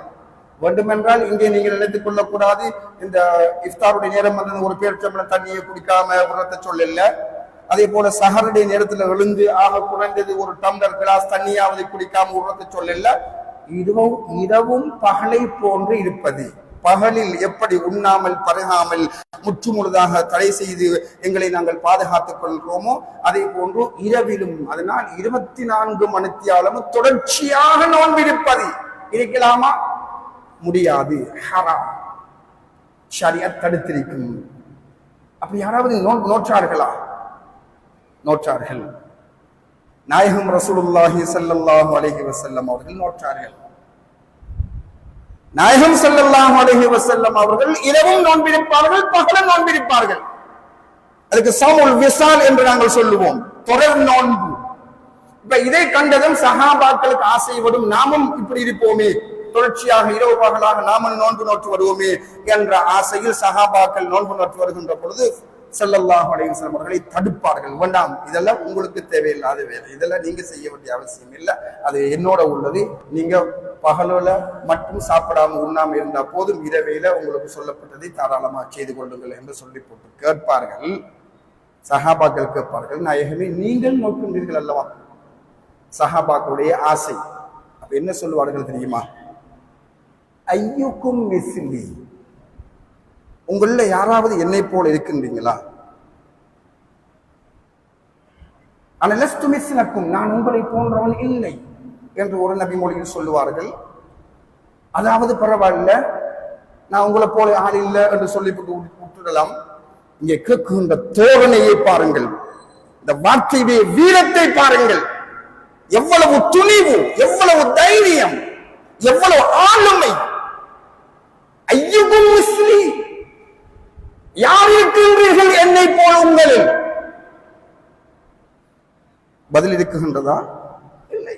வேண்டுமென்றால் இங்கே நீங்கள் நினைத்துக் கொள்ளக்கூடாது, இந்த இஃப்தாருடைய நேரம் வந்து ஒரு பேர்ச்சம்பளம் தண்ணியை குடிக்காம உரத்தை சொல்லல. அதே போல சஹருடைய நேரத்துல எழுந்து ஆக குறைந்தது ஒரு டம்ளர் கிளாஸ் தண்ணியாவது குடிக்காம உரத்தை சொல்லல. இரவும் பகலை போன்று இருப்பது. பகலில் எப்படி உண்ணாமல் பருகாமல் முற்றுமுழுதாக தடை செய்து எங்களை நாங்கள் பாதுகாத்துக் கொள்கிறோமோ அதே போன்று இரவிலும், அதனால் 24 மணித்தியாலமும் தொடர்ச்சியாக நோன்பிருப்பது இருக்கலாமா? முடியாது. ஹராம். ஷரியத் தடுத்திருக்கும். அப்படி யாராவது நோற்றார்களா? நோற்றார்கள். நாயகம் ரசூலுல்லாஹி ஸல்லல்லாஹு அலைஹி வஸல்லம் அவர்கள் நோற்றார்கள். நாயகம் ஸல்லல்லாஹு அலைஹி வஸல்லம் அவர்கள் இரவும் நோன்பிருப்பார்கள், பகலும் நோன்பிருப்பார்கள். அதுக்கு சௌமுல் விசால் என்று நாங்கள் சொல்லுவோம், தொடர் நோன்பு. இப்ப இதை கண்டதும் சஹாபாக்களுக்கு ஆசை வரும், நாமும் இப்படி இருப்போமே, தொடர்ச்சியாக இரவு பகலாக நாமும் நோன்பு நோற்று வருவோமே என்ற ஆசையில் சஹாபாக்கள் நோன்பு நோற்று வருகின்ற பொழுது ஸல்லல்லாஹு அலைஹி வஸல்லம் அவர்களை தடுப்பார்கள். வேண்டாம், இதெல்லாம் உங்களுக்கு தேவையில்லாத வேலை, இதெல்லாம் நீங்க செய்ய வேண்டிய அவசியம் இல்லை, அது என்னோட உள்ளது. நீங்க பகலோல மட்டும் சாப்பிடாம உண்ணாம இருந்தா போதும், இரவையில உங்களுக்கு சொல்லப்பட்டதை தாராளமாக செய்து கொள்ளுங்கள் என்று சொல்லி போட்டு கேட்பார்கள். சஹாபாக்கள் கேட்பார்கள், நாயகமே நீங்கள் நோக்கின்றீர்கள் அல்லவா? சஹாபாக்களுடைய ஆசை. அப்ப என்ன சொல்லுவார்கள் தெரியுமா? ஐயுக்கும் மிஸ்லி, உங்கள யாராவது என்னை போல இருக்கின்றீங்களா? நான் உங்களை போன்றவன் இல்லை என்று ஒரு நபி மொழியில் சொல்லுவார்கள். அதாவது பரவாயில்ல, நான் உங்களை போல ஆள் இல்லை என்று சொல்லி விட்டுடலாம். இங்கே கேட்கின்ற தோரணையை பாருங்கள், இந்த வார்த்தையுடைய வீரத்தை பாருங்கள். எவ்வளவு துணிவு, எவ்வளவு தைரியம், எவ்வளவு ஆளுமை. ஐயுக்கும் மிஸ்லி, யார் இருக்கின்றீர்கள் என்னை போல உங்களில்? பதில் இருக்குகின்றதா? இல்லை.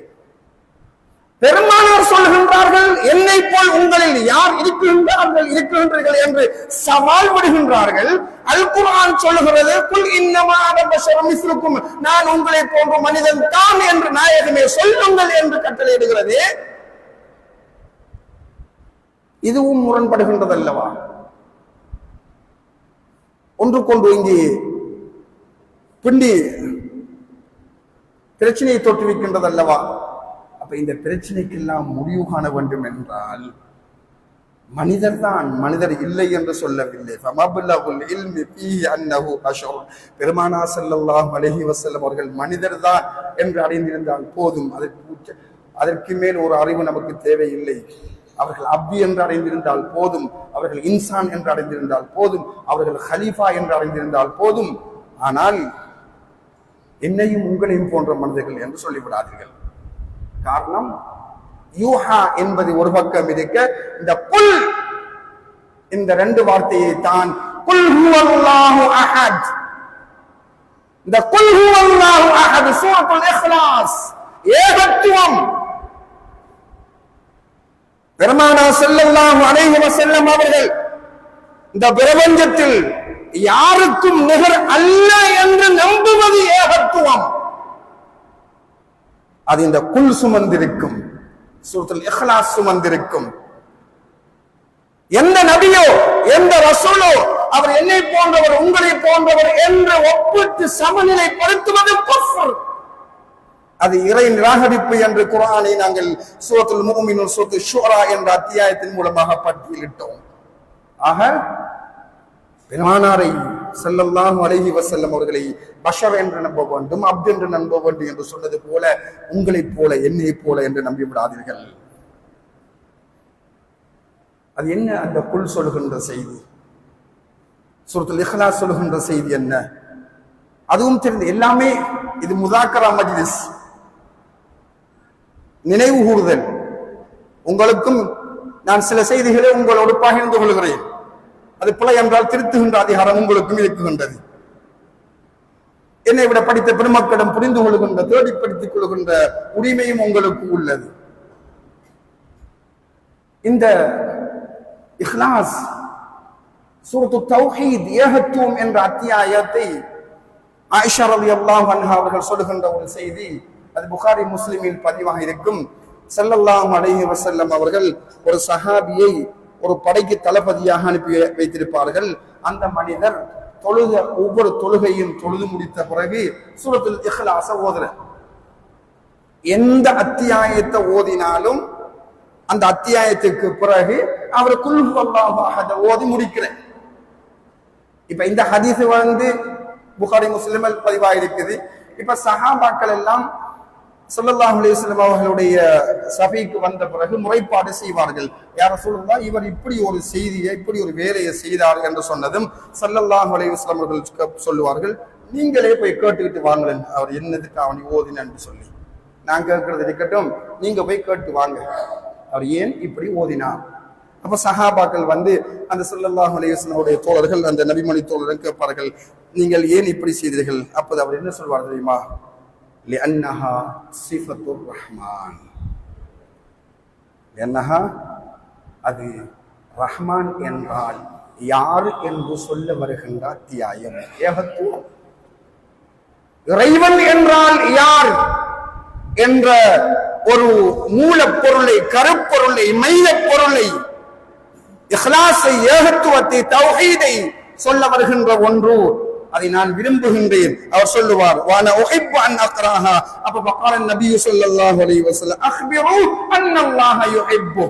பெருமானார் சொல்கின்றார்கள், என்னை போல் உங்களில் யார் இருக்கின்றீர்கள் என்று சவால் விடுகின்றார்கள். அல் குர்ஆன் சொல்லுகிறது, குல் இன்னமா அன பஷரும் மிஸ்லுக்கும், நான் உங்களை போன்ற மனிதன் தான் என்று நாயகமே சொல்லுங்கள் என்று கட்டளையிடுகிறது. இதுவும் முரண்படுகின்றது அல்லவா? ஒன்றுக்கொன்று இங்கே பிண்டி பிரச்சனையை தோற்றுவிக்கின்றது அல்லவா? அப்ப இந்த பிரச்சனைக்கெல்லாம் முடிவு காண வேண்டும் என்றால் மனிதர் தான், மனிதர் இல்லை என்று சொல்லவில்லை. பெருமானா ஸல்லல்லாஹு அலைஹி வஸல்லம் அவர்கள் மனிதர் தான் என்று அறிந்திருந்தால் போதும், அதற்கு மேல் ஒரு அறிவு நமக்கு தேவையில்லை. அவர்கள் அபி என்று அடைந்திருந்தால் போதும், அவர்கள் இன்சான் என்று அடைந்திருந்தால் போதும், அவர்கள் ஹலீஃபா என்று அடைந்திருந்தால் போதும். ஆனால் என்னையும் உங்களையும் போன்ற மனிதர்கள் என்று சொல்லிவிடாதீர்கள். காரணம், யூஹா என்பது ஒரு பக்கம் இருக்க, இந்த குல் இந்த 2 வார்த்தையை தான் குல் ஹுவல்லாஹு அஹத், இந்த குல் ஹுவல்லாஹு அஹத் சூரத்துல் இக்லாஸ், ஏகத்துவம். பெருமானா ஸல்லல்லாஹு அலைஹி வஸல்லம் அவர்கள் இந்த பிரபஞ்சத்தில் யாருக்கும் நிகர் அல்ல என்று நம்புவது ஏகத்துவம். அது இந்த குல் சுமந்திருக்கும், சூரத்துல் இக்லாஸ் சுமந்திருக்கும். எந்த நபியோ எந்த ரசூலோ அவர் என்னை போன்றவர் உங்களை போன்றவர் என்று ஒப்பிட்டு சமநிலைப்படுத்துவது குஃப்ர். அது இறை நிராகரிப்பு என்று குர்ஆனை நாங்கள் சூரத்துல் முஃமினூன் சூரத்துல் ஷுஆரா என்ற அத்தியாயத்தின் மூலமாக பட்டியலிட்டோம். ஆக பெருமானாரை ஸல்லல்லாஹு அலைஹி வஸல்லம் அவர்களை பஷர் என்று நம்ப வேண்டும், அப்து என்று நம்ப வேண்டும் என்று சொன்னது போல உங்களைப் போல என்னை போல என்று நம்பி விடாதீர்கள். அது என்ன அந்த குல் சொல்கின்ற செய்தி? சூரத்துல் இக்லாஸ் சொல்கின்ற செய்தி என்ன? அதுவும் தெரிந்து எல்லாமே இது முதாக்கரா மஜ்லிஸ், நினைவு கூறுதல். உங்களுக்கும் நான் சில செய்திகளை உங்களோடு பகிர்ந்து கொள்கிறேன். அது பிழை என்றால் திருத்துகின்ற அதிகாரம் உங்களுக்கும் இருக்குகின்றது. என்னை விட படித்த பெருமக்களிடம் புரிந்து கொள்கின்ற தேடிப்படுத்திக் கொள்கின்ற உரிமையும் உங்களுக்கு உள்ளது. இந்த இக்லாஸ் சூரத்து தௌஹீத் ஏகத்துவம் என்ற அத்தியாயத்தை ஆயிஷா ரலியல்லாஹு அன்ஹா அவர்கள் சொல்லுகின்ற ஒரு செய்தி, அது புகாரி முஸ்லிமில் பதிவாக இருக்கும். ஸல்லல்லாஹு அலைஹி வஸல்லம் அவர்கள் ஒரு சஹாபியை ஒரு படைக்கு தளபதியாக அனுப்பி வைத்திருப்பார்கள். அந்த மனிதர் ஒவ்வொரு தொழுகையும் தொழுது முடித்த பிறகு சூரத்துல் இக்லாஸ ஓதுற. எந்த அத்தியாயத்தை ஓதினாலும் அந்த அத்தியாயத்துக்கு பிறகு அவர் குல் ஹுவல்லாஹு அஹத் ஓதி முடிக்கிறார். இப்ப இந்த ஹதீஸ் புகாரி முஸ்லிமில் பதிவாக இருக்குது. இப்ப சஹாபாக்கள் எல்லாம் ஸல்லல்லாஹு அலைஹி வஸல்லம் அவர்களுடைய சபைக்கு வந்த பிறகு முறைப்பாடு செய்வார்கள். யா ரசூலுல்லாஹ், இவர் இப்படி ஒரு செய்தியை இப்படி ஒரு வேலையை செய்தார் என்று சொன்னதும் ஸல்லல்லாஹு அலைஹி வஸல்லம் அவர்கள் சொல்லுவார்கள், நீங்களே போய் கேட்டுக்கிட்டு வாங்களேன், அவர் என்னதுக்கு அவனை ஓதினு சொல்லி. நான் கேட்கறது இருக்கட்டும், நீங்க போய் கேட்டு வாங்க, அவர் ஏன் இப்படி ஓதினார். அப்ப சஹாபாக்கள் அந்த ஸல்லல்லாஹு அலைஹி வஸல்லம் உடைய தோழர்கள், அந்த நபிமணி தோழர்கள் கேட்பார்கள், நீங்கள் ஏன் இப்படி செய்தீர்கள்? அப்போது அவர் என்ன சொல்வார் தெரியுமா? لأنها صفة الرحمن. لأنها அது ரஹ்மான் என்றால் யார் என்று சொல்ல வருகின்ற அத்தியாயம். ஏகத்துவம். இறைவன் என்றால் யார் என்ற ஒரு மூலப்பொருளை, கருப்பொருளை, மையப் பொருளை, இக்லாஸை, ஏகத்துவத்தை, தௌஹீதை சொல்ல வருகின்ற ஒன்று. அதை நான் விரும்புகின்றேன். அவர் சொல்லுவார், வான உஹிப்பு அன் அக்ராஹா. அப்ப வகால நபி ஸல்லல்லாஹு அலைஹி வஸல்லம், அக்பிரு அன்னல்லாஹ யுஹிப்பு.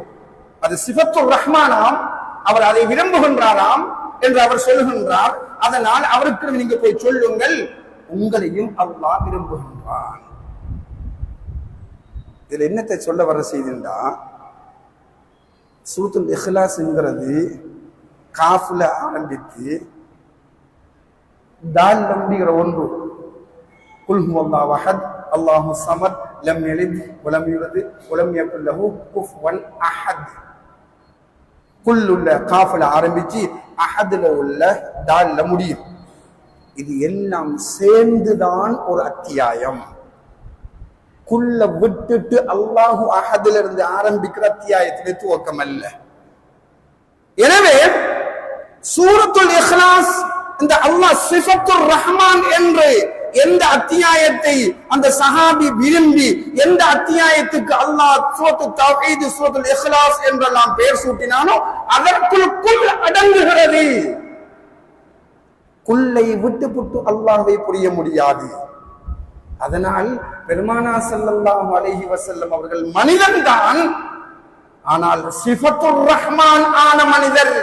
அது சிஃபத்துர் ரஹ்மானாம், அவர் அதை விரும்புகின்றாராம் என்று அவர் சொல்லுகின்றார். அதனால் அவருக்கு நீங்க போய் சொல்லுங்கள், உங்களையும் அல்லாஹ் விரும்புகின்றான். இதுல என்னத்தை சொல்ல வர செய்திருந்தா, சூரத்துல் இக்லாஸ் என்கிறது காஃப்ல ஆரம்பித்து தால் முடிகிற ஒன்று. குல் ஹுவல்லாஹு அஹத் அல்லாஹு ஸமத் லம் யலித் வலம் யூலத் வலம் யகுல் லஹு குஃபுவன் அஹத். குல்லுல காஃப்ல ஆரம்பிச்சு அஹத்ல உள்ள தால்ல முடியும். இது எல்லாம் சேர்ந்துதான் ஒரு அத்தியாயம். குல்ல விட்டுட்டு அல்லாஹு அஹத்ல இருந்து ஆரம்பிக்கிற அத்தியாயத்திலே துவக்கம் அல்ல. எனவே சூரத்துல் இக்லாஸ் இந்த அல்லாஹ் சிஃபத்துர் ரஹ்மான் என்று எந்த அத்தியாயத்தை அந்த சஹாபி விரும்பி, எந்த அத்தியாயத்துக்கு அல்லாஹ் சூரத்துல் தௌஹீத், சூரத்துல் இக்லாஸ் என்றெல்லாம் பெயர் சூட்டினானோ அதற்குள் குல் அடங்குகிறது. குல்லை விட்டு அல்லாஹ்வை புரிய முடியாது. அதனால் பெருமானார் ஸல்லல்லாஹு அலைஹி வஸல்லம் அவர்கள் மனிதன் தான், ஆனால் சிஃபத்துர் ரஹ்மான் ஆன மனிதர்.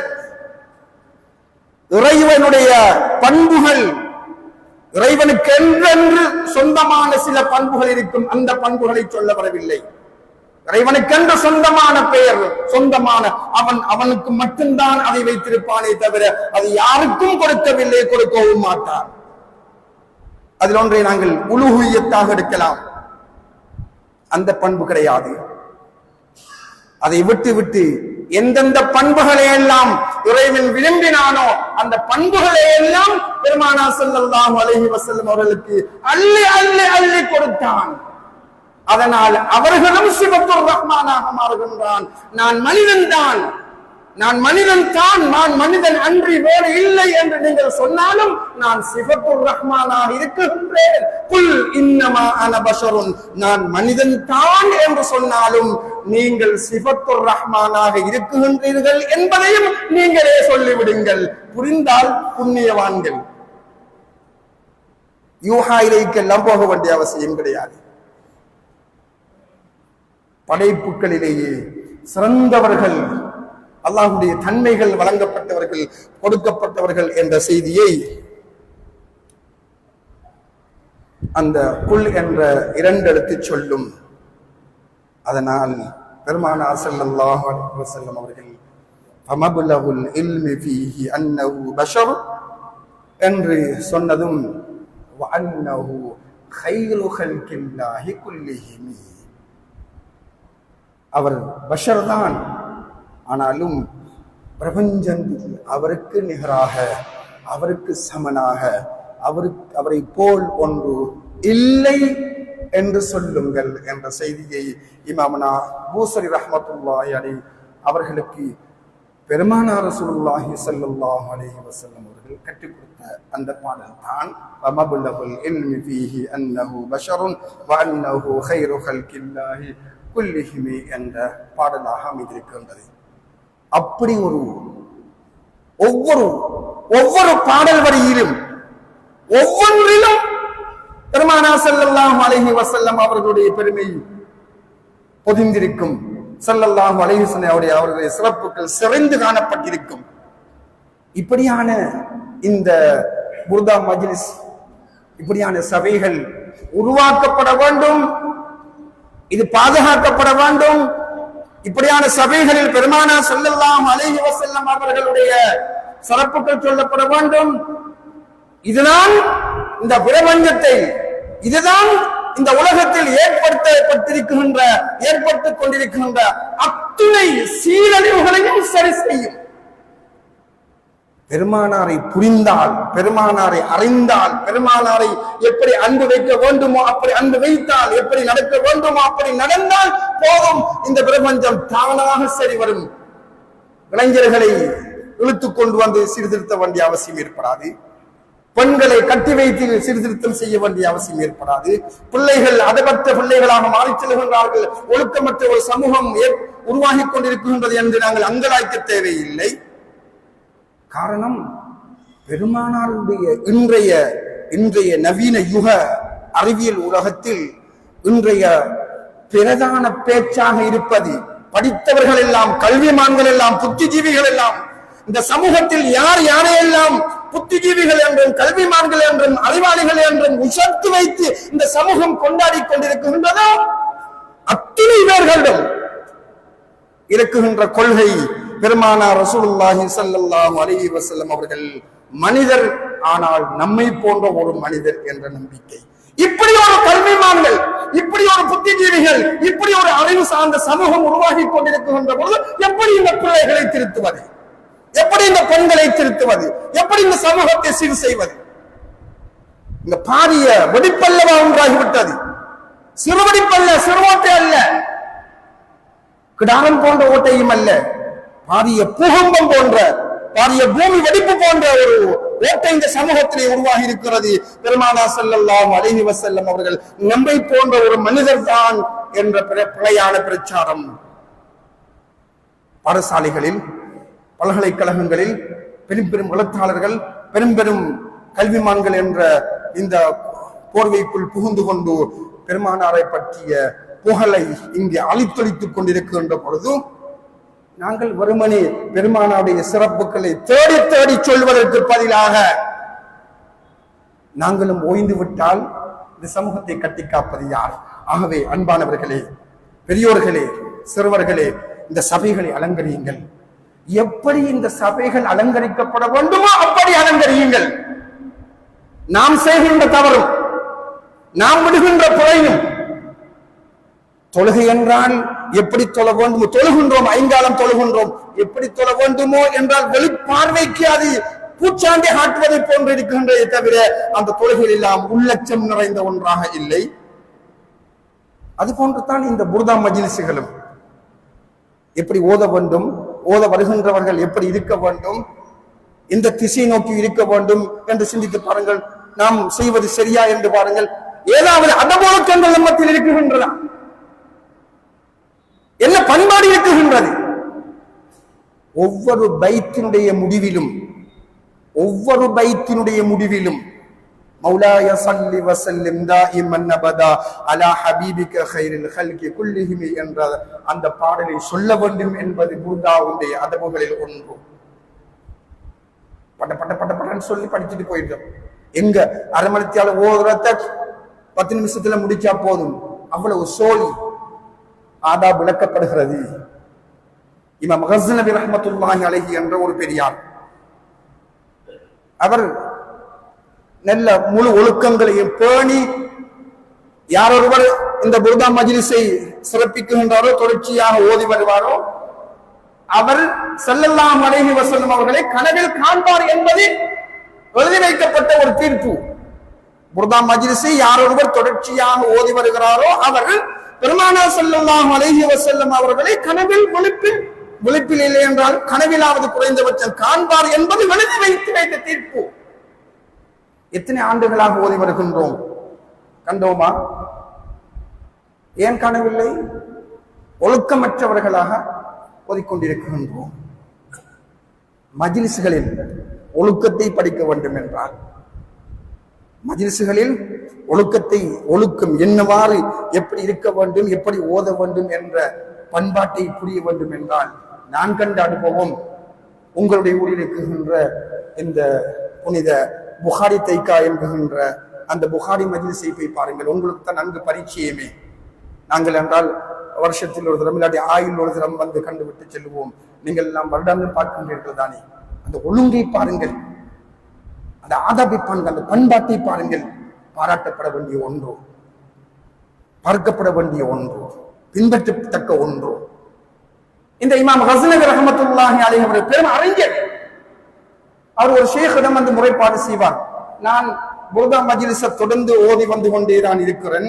இறைவனுடைய பண்புகள், இறைவனுக்கு என்றென்று சொந்தமான சில பண்புகள் இருக்கும். அந்த பண்புகளை சொல்ல வரவில்லை. இறைவனுக்கென்று சொந்தமான பெயர், சொந்தமான அவனுக்கு மட்டும்தான் அதை வைத்திருப்பானே தவிர அது யாருக்கும் கொடுக்கவில்லை, கொடுக்கவும் மாட்டார். அதில் ஒன்றை நாங்கள் உலூஹியத்தாக எடுக்கலாம். அந்த பண்பு கிடையாது. அதை விட்டு எந்தெந்த பண்புகளை எல்லாம் இறைவன் விரும்பினானோ அந்த பண்புகளை எல்லாம் பெருமானார் ஸல்லல்லாஹு அலைஹி வஸல்லம் அவர்களுக்கு அள்ளி அள்ளி அள்ளி கொடுத்தான். அதனால் அவர்களும் சிஃபத்துர் ரஹ்மானாக மாறுகின்றான். நான் மனிதன் தான், நான் மனிதன் தான், நான் மனிதன் அன்றி வேறு இல்லை என்று நீங்கள் சொன்னாலும் நான் சிஃபத்துர் ரஹ்மானாக இருக்கின்றேன். குல் இன்னமா அன பஷருன், நான் மனிதன் தான் என்று சொன்னாலும் நீங்கள் சிஃபத்துர் ரஹ்மானாக இருக்கின்றீர்கள் என்பதையும் நீங்களே சொல்லிவிடுங்கள். புரிந்தால் புண்ணியவான்கள். யூஹா இலைக்கெல்லாம் போக வேண்டிய அவசியம் கிடையாது. படைப்புகளிலேயே சிறந்தவர்கள், அல்லாஹ்வுடைய தன்மைகள் வழங்கப்பட்டவர்கள், கொடுக்கப்பட்டவர்கள் என்ற செய்தியை அந்த குல் என்ற 2 எழுத்து சொல்லும். அதனால் பெருமானார் ஸல்லல்லாஹு அலைஹி வஸல்லம் அவர்கள் ஃபமப்லகுல் இல்மி ஃபீஹி அன்னஹு பஷர் என்று சொன்னதும் வஅன்னஹு கைரு ஹல்கில்லாஹி குல்லிஹிம், அவர் பஷர் தான், ஆனாலும் பிரபஞ்சத்தில் அவருக்கு நிகராக, அவருக்கு சமனாக, அவரை போல் ஒன்று இல்லை என்று சொல்லுங்கள் என்ற செய்தியை இமாமனா பூசரி ரஹ்மத்துல்லாஹி அலைஹி அவர்களுக்கு பெருமானார் ரசூலுல்லாஹி ஸல்லல்லாஹு அலைஹி வஸல்லம் அவர்கள் கற்றுக் கொடுத்த அந்த பாடல் தான் வமபுலகுல் இல்மி ஃபீஹி அன்னஹு பஷருன் வஅன்னஹு கைரு ஹல்கில்லாஹி குல்லிஹிம் என்ற பாடலாக அமைந்திருக்கின்றது. அப்படி ஒவ்வொரு பாடல் வரியிலும் ஒவ்வொன்றிலும் பெருமானார் ஸல்லல்லாஹு அலைஹி வஸல்லம் அவர்களுடைய பெருமை பொதிந்திருக்கும். ஸல்லல்லாஹு அலைஹி வஸல்லம் அவர்களுடைய சிறப்புகள் சிறந்து காணப்பட்டிருக்கும். இப்படியான இந்த புர்தா மஜ்லிஸ், இப்படியான சபைகள் உருவாக்கப்பட வேண்டும். இது பாதுகாக்கப்பட வேண்டும். இப்படியான சபைகளில் பெருமானார் ஸல்லல்லாஹு அலைஹி வஸல்லம் அவர்களுடைய சிறப்புகள் சொல்லப்பட வேண்டும். இதுதான் இந்த பிரபஞ்சத்தை, இதுதான் இந்த உலகத்தில் ஏற்பட்டுக் கொண்டிருக்கின்ற அத்துணை சீரழிவுகளையும் சரி செய்யும். பெருமானாரை புரிந்தால், பெருமானாரை அறிந்தால், பெருமானாரை எப்படி அன்பு வைக்க வேண்டுமோ அப்படி அன்பு வைத்தால், எப்படி நடக்க வேண்டுமோ அப்படி நடந்தால் போதும், இந்த பிரபஞ்சம் தானாக சரி வரும். இளைஞர்களை இழுத்துக் கொண்டு வந்து சீர்திருத்த வேண்டிய அவசியம் ஏற்படாது. பெண்களை கட்டி வைத்து சீர்திருத்தம் செய்ய வேண்டிய அவசியம் ஏற்படாது. பிள்ளைகள் அதபற்ற பிள்ளைகளாக மாறிச் செல்கின்றார்கள். ஒழுக்கமற்ற ஒரு சமூகம் உருவாகி கொண்டிருக்கின்றது என்று நாங்கள் அங்கலாய்க்க தேவையில்லை. காரணம், பெருமானாருடைய இன்றைய நவீன யுக அறிவியல் உலகத்தில் இன்றைய பிரதான பேச்சாக இருப்பது, படித்தவர்கள் எல்லாம், கல்விமான்கள் எல்லாம், புத்திஜீவிகள் எல்லாம், இந்த சமூகத்தில் யாரையெல்லாம் புத்திஜீவிகள் என்றும் கல்விமான்கள் என்றும் அறிவாளிகள் என்றும் உசர்த்து வைத்து இந்த சமூகம் கொண்டாடி கொண்டிருக்கின்றதோ அத்தனை பேர்களும் இருக்குகின்ற கொள்கை, பெருமானார் ரசூலுல்லாஹி ஸல்லல்லாஹு அலைஹி வஸல்லம் அவர்கள் மனிதர், ஆனால் நம்மை போன்ற ஒரு மனிதர் என்ற நம்பிக்கை. இப்படி ஒரு கல்விமான்கள், இப்படி ஒரு புத்திஜீவிகள், இப்படி ஒரு அறிவு சார்ந்த சமூகம் உருவாகி கொண்டிருக்கின்ற பொழுது எப்படி இந்த பிள்ளைகளை திருத்துவது, எப்படி இந்த பெண்களை திருத்துவது, எப்படி இந்த சமூகத்தை சீர் செய்வது? இந்த பாரிய வெடிப்பல்லவா ஒன்றாகிவிட்டது. சிறுவடிப்பல்ல, சிறுவோட்டை அல்ல, கிடாரம் போன்ற ஓட்டையும் அல்ல, பாரிய பூகம்பம் போன்ற, பாரிய பூமி வெடிப்பு போன்ற ஒரு ஓட்டை இந்த சமூகத்திலே உருவாகி இருக்கிறது. பெருமானார் ஸல்லல்லாஹு அலைஹி வஸல்லம் அவர்கள் நம்மை போன்ற ஒரு மனிதர் தான் என்ற பிழையான பிரச்சாரம் பாடசாலைகளில், பல்கலைக்கழகங்களில் பெரும் பெரும் எழுத்தாளர்கள், பெரும் பெரும் கல்விமான்கள் என்ற இந்த போர்வைக்குள் புகுந்து கொண்டு பெருமானாரை பற்றிய புகழை இங்கே அழித்தொழித்துக் கொண்டிருக்கின்ற பொழுது நாங்கள் வெறுமனே பெருமானாருடைய சிறப்புகளை தேடி தேடி சொல்வதற்கு பதிலாக நாங்களும் ஓய்ந்து விட்டால் இந்த சமூகத்தை கட்டி காப்பது யார்? ஆகவே அன்பானவர்களே, பெரியோர்களே, சிறுவர்களே, இந்த சபைகளை அலங்கரியுங்கள். எப்படி இந்த சபைகள் அலங்கரிக்கப்பட வேண்டுமோ அப்படி அலங்கரியுங்கள். நாம் செய்கின்ற தவறும், நாம் விடுகின்ற பிழையும், தொழுகை என்றால் எப்படி தொழ வேண்டுமோ தொழுகின்றோம், ஐங்காலம் தொழுகின்றோம், எப்படி தொழ வேண்டுமோ என்றால் வெளிப்பார்வைக்கு அது பூச்சாண்டி காட்டுவதை போன்று இருக்கின்றதை தவிர அந்த தொழுகையில் எல்லாம் உள்ளச்சம் நிறைந்த ஒன்றாக இல்லை. அது போன்றுதான் இந்த புர்தா மஜ்லிஸ்களும் எப்படி ஓத வேண்டும், ஓத வருகின்றவர்கள் எப்படி இருக்க வேண்டும், இந்த திசை நோக்கி இருக்க வேண்டும் என்று சிந்தித்து பாருங்கள். நாம் செய்வது சரியா என்று பாருங்கள். ஏதாவது அதபோக்கங்கள் நம்மத்தில் இருக்குகின்றன, என்ன பண்பாடு இருக்குகின்றது? ஒவ்வொரு பைத்தினுடைய முடிவிலும் மௌலாய ஸல்லி வஸல்லிம் தாயிமன் அபதா அலா ஹபீபிக கைரில் ஹல்கி குல்லிஹிம் என்ற அந்த பாடலை சொல்ல வேண்டும் என்பது புர்தாவுடைய அதபுகளில் ஒன்று. பட்ட பட்ட பட்ட பட்டன்னு சொல்லி படிச்சுட்டு போயிட்டோம். எங்க அரமணித்தியால ஓதுறத 10 நிமிஷத்துல முடிச்சா போதும், அவ்வளவு சோழி ஆதாப் விளக்கப்படுகிறது. இமாம் கஸ்ஸனவி ரஹ்மத்துல்லாஹி அலைஹி என்ற ஒரு பெரியார், அவர் நல்ல முழு ஒழுக்கங்களையும் பேணி யாரொருவர் இந்த புர்தா மஜ்லிஸை சிறப்பிக்குகின்றாரோ, தொடர்ச்சியாக ஓதி வருவாரோ, அவர் ஸல்லல்லாஹு அலைஹி வஸல்லம் அவர்களை கனவில் காண்பார் என்பது எழுதி வைக்கப்பட்ட ஒரு தீர்ப்பு. புர்தா மஜ்லிஸை யாரொருவர் தொடர்ச்சியாக ஓதி வருகிறாரோ அவர் பெருமானார் ஸல்லல்லாஹு அலைஹி வஸல்லம் அவர்களை கனவில் விழிப்பில் இல்லை என்றால் கனவிலாவது குறைந்தபட்சம் காண்பார் என்பது எழுதி வைத்த தீர்ப்பு. எத்தனை ஆண்டுகளாக ஓதி வருகின்றோம், கண்டோமா? ஏன் காணவில்லை? ஒழுக்கமற்றவர்களாக ஓதிக்கொண்டிருக்கின்றோம். மஜ்லிஸ்களில் ஒழுக்கத்தை படிக்க வேண்டும் என்றால், மஜ்லிஸ்களில் ஒழுக்கம் என்னவாறு எப்படி இருக்க வேண்டும், எப்படி ஓத வேண்டும் என்ற பண்பாட்டை புரிய வேண்டும் என்றால், நான் கண்ட அனுபவம் உங்களுடைய ஊரில் இருக்குகின்ற இந்த புனித புகாரி தைக்கா என்கின்ற அந்த புகாரி மஜ்லிஸை போய் பாருங்கள், உங்களுக்கு தான் நன்கு பரிச்சயமே. நாங்கள் என்றால் வருஷத்தில் ஒரு தரம் இல்லாட்டி ஆயுள் ஒரு தரம் வந்து கண்டுவிட்டு செல்லுவோம். நீங்கள் எல்லாம் வருடாந்தம் பார்க்கின்றீர்கள் தானே. அந்த ஒழுங்கை பாருங்கள், அந்த ஆதாபை பாருங்கள், அந்த பண்பாட்டை பாருங்கள். பாராட்டப்பட வேண்டிய ஒன்று, பார்க்கப்பட வேண்டிய ஒன்று, பின்பற்றத்தக்க ஒன்று. இந்த இமாம் கஸ்ஸனவி ரஹ்மத்துல்லாஹி அலைஹி அவர்கள் பெரும் அறிஞர். அவர் ஒரு ஷேഖிடம் வந்து முறைப்பாடு செய்வார், நான் புர்தா மஜ்லிஸை தொடர்ந்து ஓதி வந்து கொண்டே தான் இருக்கிறேன்,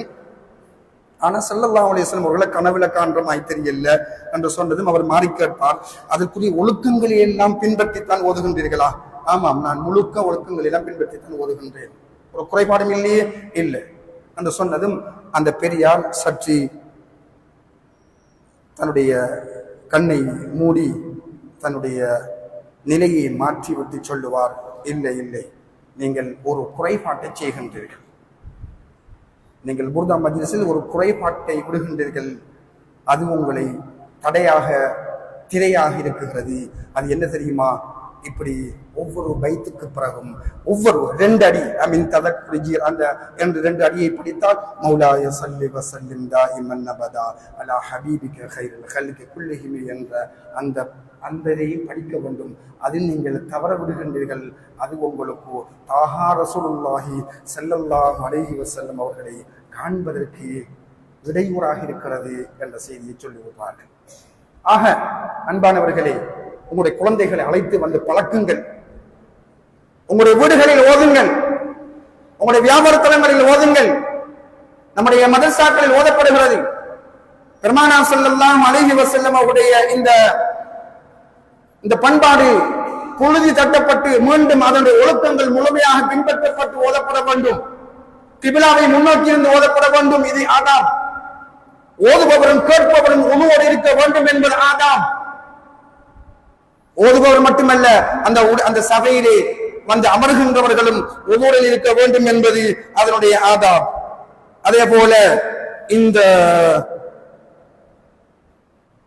ஆனா ஸல்லல்லாஹு அலைஹி வஸல்லம் அவர்களை கனவுல காண்றமாய் தெரியல என்று சொன்னதும் அவர் மாறி கேட்பார், அதற்குரிய ஒழுக்கங்களை எல்லாம் பின்பற்றித்தான் ஓதுகின்றீர்களா? ஆமாம், நான் முழுக்க ஒழுக்கங்களை எல்லாம் பின்பற்றித்தான் ஓதுகின்றேன், ஒரு குறைபாடும் இல்லையே. இல்லை என்று சொன்னதும் அந்த பெரியார் சற்று தன்னுடைய கண்ணை மூடி தன்னுடைய நிலையை மாற்றி விட்டு சொல்லுவார், இல்லை இல்லை, நீங்கள் ஒரு குறைபாட்டை செய்கின்றீர்கள், நீங்கள் புர்தா மஜ்லிஸில் ஒரு குறைபாட்டை விடுகின்றீர்கள், அது உங்களை தடையாக திரையாக இருக்குகிறது. அது என்ன தெரியுமா? இப்படி ஒவ்வொரு பைத்துக்கு பிறகும் ஒவ்வொரு 2 அடி அந்த 2 அடியை பிடித்தால் மௌலாய ஸல்லி வஸல்லிம் தாயிமன் அபதா அலா ஹபீபிக கைரில் ஹல்கி குல்லிஹிம் என்ற அந்தரையும் படிக்க வேண்டும். அதில் நீங்கள் தவற விடுகின்றீர்கள், அது உங்களுக்கு தாஹா ரசூலுல்லாஹி ஸல்லல்லாஹு அலைஹி வஸல்லம் அவர்களை காண்பதற்கு இடையூறாக இருக்கிறது என்ற செய்தியை சொல்லிவிட்டார்கள். ஆக அன்பானவர்களே, உங்களுடைய குழந்தைகளை அழைத்து வந்து பழக்குங்கள், உங்களுடைய வீடுகளில் ஓதுங்கள், உங்களுடைய வியாபார தலங்களில் ஓதுங்கள். நம்முடைய மதரசாக்களில் ஓதப்படுகிறது. பெருமானார் ஸல்லல்லாஹு அலைஹி வஸல்லம் அவருடைய இந்த பண்பாடு புழுதி தட்டப்பட்டு மீண்டும் அதனுடைய ஒழுக்கங்கள் முழுமையாக பின்பற்றப்பட்டு ஓதப்பட வேண்டும். கிபிலாவை முன்னோக்கி இருந்து ஓதப்பட வேண்டும். இது ஆதாம். ஓதுபவரும் கேட்பவரும் உணவோடு இருக்க வேண்டும் என்பது ஆதாம். ஓதுபவர் மட்டுமல்ல, அந்த சபையிலே வந்து அமர்கின்றவர்களும் ஒவ்வொரு இருக்க வேண்டும் என்பது அதனுடைய ஆதாம். அதே போல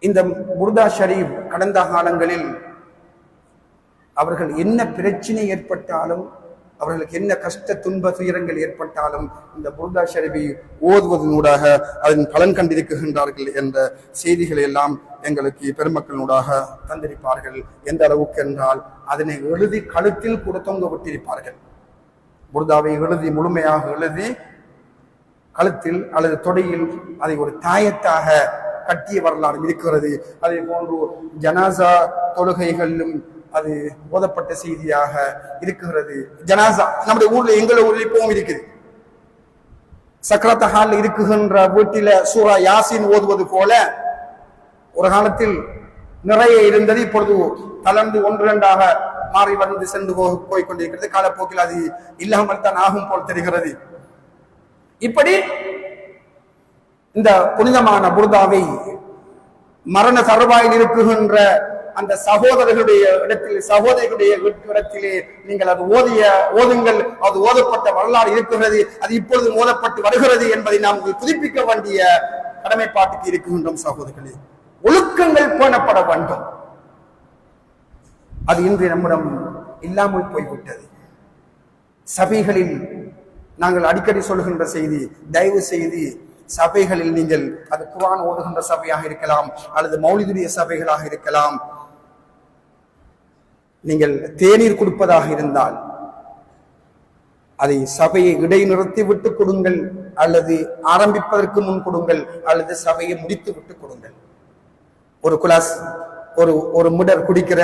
இந்த புர்தா ஷரீப் கடந்த காலங்களில் அவர்கள் என்ன பிரச்சனை ஏற்பட்டாலும், அவர்களுக்கு என்ன கஷ்ட துன்ப துயரங்கள் ஏற்பட்டாலும் இந்த புர்தா ஷரீஃபை ஓதுவதனூடாக அதன் பலன் கண்டிருக்கின்றார்கள் என்ற செய்திகளை எல்லாம் எங்களுக்கு பெருமக்களூடாக தந்திருப்பார்கள். எந்த அளவுக்கு என்றால் அதனை எழுதி கழுத்தில் கூட தொங்க விட்டிருப்பார்கள். புர்தாவை எழுதி முழுமையாக எழுதி கழுத்தில் அல்லது தொடையில் அதை ஒரு தாயத்தாக கட்டிய வரலாறு இருக்கிறது. அதே போன்று ஜனாசா தொழுகைகளிலும் அது ஓதப்பட்ட செய்தியாக இருக்கிறது. ஜனாசா நம்முடைய ஊர்ல எங்களோட ஊர்ல இப்பவும் இருக்குது. சக்ரத் ஹால் இருக்குகின்ற வீட்டில சூரா யாசின் ஓதுவது போல ஒரு காலத்தில் நிறைய இருந்தது, இப்பொழுது தளர்ந்து ஒன்று இரண்டாக மாறி வந்து சென்று போய்கொண்டிருக்கிறது. காலப்போக்கில் அது இல்லாமல் தான் ஆகும் போல் தெரிகிறது. இப்படி இந்த புனிதமான புர்தாவை மரண தருவாயில் இருக்குகின்ற அந்த சகோதரர்களுடைய இடத்தில், சகோதரிகளுடைய இடத்திலே நீங்கள் அது ஓதுங்கள். அது ஓதப்பட்ட வரலாறு இருக்கிறது, அது இப்பொழுது ஓதப்பட்டு வருகிறது என்பதை நாம் புதுப்பிக்க வேண்டிய கடமைப்பாட்டுக்கு இருக்கின்றோம். சகோதரர்களே, ஒழுக்கங்கள் பேணப்பட வேண்டும். அது இன்று நம்மிடம் இல்லாமல் போய்விட்டது. சபைகளில் நாங்கள் அடிக்கடி சொல்கின்ற செய்தி, தயவு செய்து சபைகளில் நீங்கள் அது குர்ஆன் ஓதுகின்ற சபையாக இருக்கலாம் அல்லது மௌலிதுடைய சபைகளாக இருக்கலாம், நீங்கள் தேநீர் கொடுப்பதாக இருந்தால் அதை சபையை இடைநிறுத்தி விட்டு கொடுங்கள், அல்லது ஆரம்பிப்பதற்கு முன் கொடுங்கள், அல்லது சபையை முடித்து விட்டு கொடுங்கள். ஒரு குலாஸ் ஒரு முடர் குடிக்கிற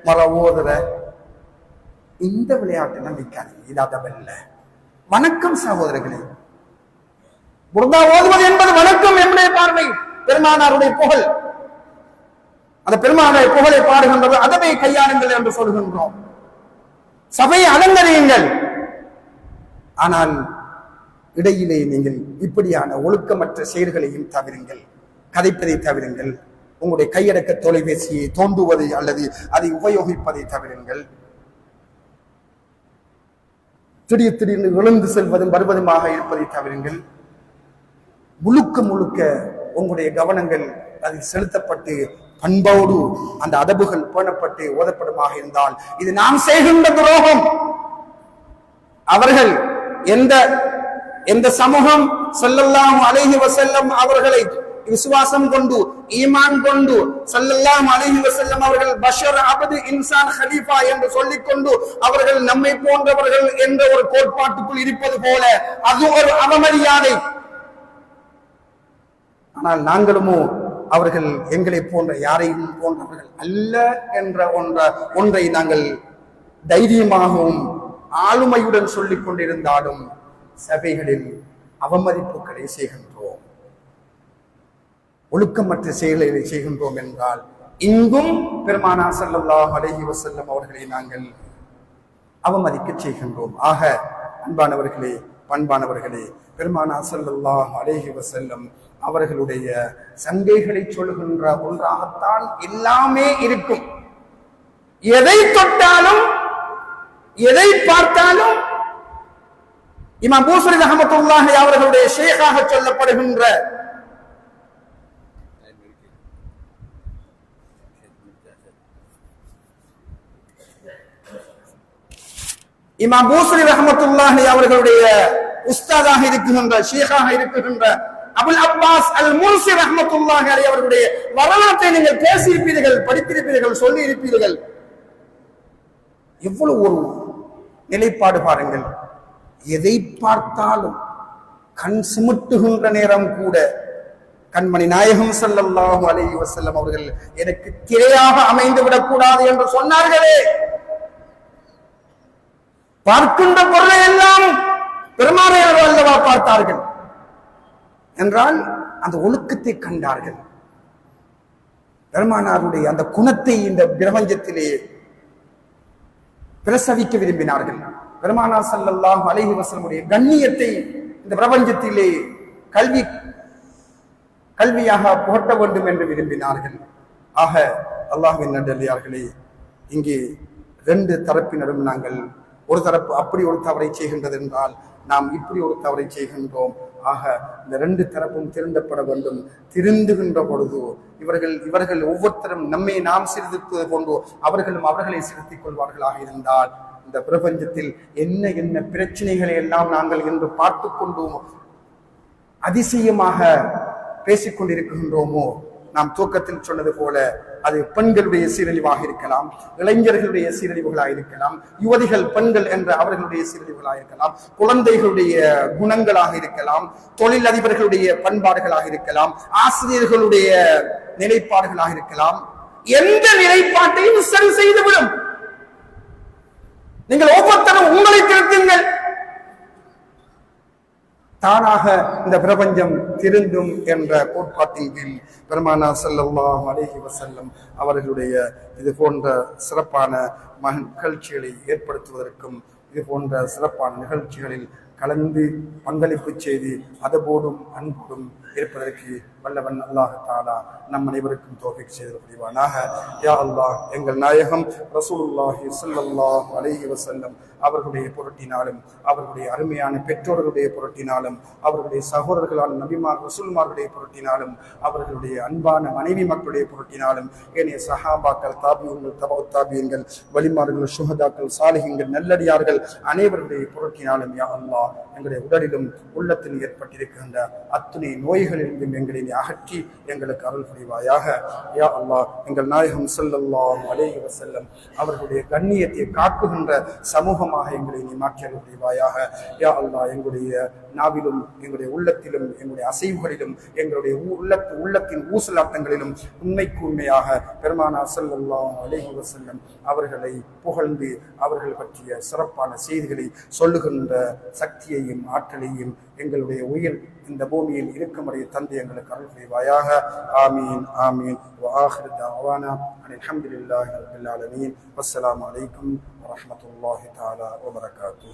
மர ஓதுற இந்த விளையாட்டு வைக்காதீங்க. இது அதவல்ல. வணக்கம் சகோதரர்களே, புர்தா ஓதுவது என்பது வணக்கம் என்னுடைய பார்வை. பெருமானாருடைய புகழ், அந்த பெருமானாருடைய புகழை பாடுகின்றது, அதவை கையாளுங்கள் என்று சொல்கின்றோம். சபையை அலங்கரியுங்கள். ஆனால் இடையிலே நீங்கள் இப்படியான ஒழுக்கமற்ற செயல்களையும் தவிருங்கள், கதைப்பதை தவிருங்கள், உங்களுடைய கையடக்க தொலைபேசியை தோண்டுவதை அல்லது அதை உபயோகிப்பதை தவிருங்கள், திடீர்னு விழுந்து செல்வதும் வருவதுமாக இருப்பதை தவிருங்கள். முழுக்க முழுக்க உங்களுடைய கவனங்கள் அதில் செலுத்தப்பட்டு பண்போடு அந்த அதபுகள் பேணப்பட்டு ஓதப்படுமாக இருந்தால் இது நாம் செய்கின்ற துரோகம். அவர்கள் எந்த சமூகம் ஸல்லல்லாஹு அலைஹி வஸல்லம் அவர்களை விசுவாசம் கொண்டு ஈமான் கொண்டு ஸல்லல்லாஹு அலைஹி வஸல்லம் அவர்கள் பஷர் அப்து இன்சான் ஹலீஃபா என்று சொல்லிக் கொண்டு அவர்கள் நம்மை போன்றவர்கள் என்ற ஒரு கோட்பாட்டுக்குள் இருப்பது போல அது ஒரு அவமரியாதை. ஆனால் நாங்களுமோ அவர்கள் எங்களை போன்ற யாரையும் போன்றவர்கள் அல்ல என்ற ஒன்றை நாங்கள் தைரியமாகவும் ஆளுமையுடன் சொல்லிக் கொண்டிருந்தாலும் சபைகளில் அவமதிப்புகளை செய்கின்றோம், ஒழுக்கமற்ற செயல்களை செய்கின்றோம் என்றால் இங்கும் பெருமானார் ஸல்லல்லாஹு அலைஹி வஸல்லம் அவர்களை நாங்கள் அவமதிக்க செய்கின்றோம். ஆக அன்பானவர்களே, பண்பானவர்களே, பெருமானார் ஸல்லல்லாஹு அலைஹி வஸல்லம் அவர்களுடைய சங்கைகளை சொல்கின்ற ஒன்றாகத்தான் எல்லாமே இருக்கும். எதை தொட்டாலும் எதை பார்த்தாலும் இமாம் பூஸரி ரஹ்மத்துல்லாஹி அவர்களுடைய ஷேகாக சொல்லப்படுகின்ற இமாம் பூஸரி ரஹ்மத்துல்லாஹி அவர்களுடைய உஸ்தாதாக இருக்குகின்ற ஷேகாக இருக்குகின்ற அபுல் அப்பாஸ் அல் முன்சி ரஹ்மத்துல்லாஹி அலைஹி அவர்களுடைய வரலாற்றை நீங்கள் பேசியிருப்பீர்கள், படித்திருப்பீர்கள், சொல்லி இருப்பீர்கள். எவ்வளவு ஒரு நிலைப்பாடு பாருங்கள். எதை பார்த்தாலும் கண் சிமிட்டுகின்ற நேரம் கூட கண்மணி நாயகம் ஸல்லல்லாஹு அலைஹி வஸல்லம் அவர்கள் எனக்கு திரையாக அமைந்து விடக்கூடாது என்று சொன்னார்களே. பார்க்கின்ற பொருளை எல்லாம் பெருமானார் அல்லவா பார்த்தார்கள் என்றால் அந்த ஒழுக்கத்தை கண்டார்கள். பெருமானாருடைய அந்த குணத்தை இந்த பிரபஞ்சத்திலே பிரசவிக்க விரும்பினார்கள். பெருமானார் ஸல்லல்லாஹு அலைஹி வஸல்லம் கண்ணியத்தை இந்த பிரபஞ்சத்திலே கல்வியாக புகட்ட வேண்டும் என்று விரும்பினார்கள். ஆக அல்லாஹ்வின் நல்லடியார்களே, இங்கே ரெண்டு தரப்பினரும் நாங்கள் ஒரு தரப்பு அப்படி ஒரு தவறை செய்கின்றது என்றால் நாம் இப்படி ஒரு தவறை செய்கின்றோம். ஆக இந்த ரெண்டு தரப்பும் திருந்தப்பட வேண்டும். திருந்துகின்ற பொழுது இவர்கள் ஒவ்வொருத்தரும் நம்மை நாம் சிரித்துவது போன்று அவர்களும் அவர்களை சிரித்துக் கொள்வார்களாக இருந்தால் இந்த பிரபஞ்சத்தில் என்ன பிரச்சனைகளை எல்லாம் நாங்கள் இன்று பார்த்து கொண்டோம் அதிசயமாக பேசிக்கொண்டிருக்கின்றோமோ, நாம் தூக்கத்தில் சொன்னது போல அது பெண்களுடைய சீரழிவாக இருக்கலாம், இளைஞர்களுடைய சீரழிவுகளாக இருக்கலாம், யுவதிகள் பெண்கள் என்ற அவர்களுடைய சீரழிவுகளாக இருக்கலாம், குழந்தைகளுடைய குணங்களாக இருக்கலாம், தொழில் அதிபர்களுடைய பண்பாடுகளாக இருக்கலாம், ஆசிரியர்களுடைய நிலைப்பாடுகளாக இருக்கலாம். எந்த நிலைப்பாட்டையும் சரி செய்துவிடும். நீங்கள் ஒவ்வொருத்தரும் உங்களை திருத்துங்கள். தானாக இந்த பிரபஞ்சம் திருந்தும் என்ற கோட்பாட்டின் கீழ் பெருமானா ஸல்லல்லாஹு அலைஹி வஸல்லம் அவர்களுடைய இது போன்ற சிறப்பான நிகழ்ச்சிகளை ஏற்படுத்துவதற்கும் இது போன்ற சிறப்பான நிகழ்ச்சிகளில் கலந்து பங்களிப்பு செய்து அதபோடும் அன்போடும் இருப்பதற்கு வல்லவன் அல்லாஹ் தஆலா நம் அனைவருக்கும் தௌஃபீக் செய்து புரிவானாக. யா அல்லாஹ், எங்கள் நாயகம் ரசூலுல்லாஹி ஸல்லல்லாஹு அலைஹி வஸல்லம் அவர்களுடைய பொருட்டினாலும் அவர்களுடைய அருமையான பெற்றோர்களுடைய பொருட்டினாலும் அவர்களுடைய சகோதரர்களான நபிமார் ரசூல்மார்களுடைய பொருட்டினாலும் அவர்களுடைய அன்பான மனைவி மக்களுடைய பொருட்டினாலும் ஏனைய சஹாபாக்கள் தாபியூன்கள் தபவு தாபியங்கள் வலிமார்கள் சுஹதாக்கள் சாலிஹீன்கள் நல்லடியார்கள் அனைவருடைய பொருட்டினாலும் யா அல்லாஹ் எங்களுடைய உடலிலும் உள்ளத்தில் ஏற்பட்டிருக்கின்ற அத்துணை நோய்களிலிருந்தும் எங்களை அகற்றி எங்களுக்கு அருள் புரிவாயாக. யா அல்லாஹ், எங்கள் நாயகம் ஸல்லல்லாஹு அலைஹி வஸல்லம் அவர்களுடைய கண்ணியத்தை காக்குகின்ற சமூகமாக எங்களை நீ மாற்றி அருள் புரிவாயாக. யா அல்லாஹ், எங்களுடைய நாவிலும் எங்களுடைய உள்ளத்திலும் எங்களுடைய அசைவுகளிலும் எங்களுடைய உள்ளத்தின் ஊசலாட்டங்களிலும் உண்மைக்கு உண்மையாக பெருமானா ஸல்லல்லாஹு அலைஹி வஸல்லம் அவர்களை புகழ்ந்து அவர்கள் பற்றிய சிறப்பான செய்திகளை சொல்லுகின்ற சக்தியையும் ஆற்றலையும் எங்களுடைய உயிர் இந்த பூமியில் இருக்கும்படிய தந்தை எங்களுக்கு அருள் புரிவாயாக. ஆமீன் ஆமீன். وآخر دعوانا أن الحمد لله رب العالمين والسلام عليكم ورحمة الله تعالى وبركاته.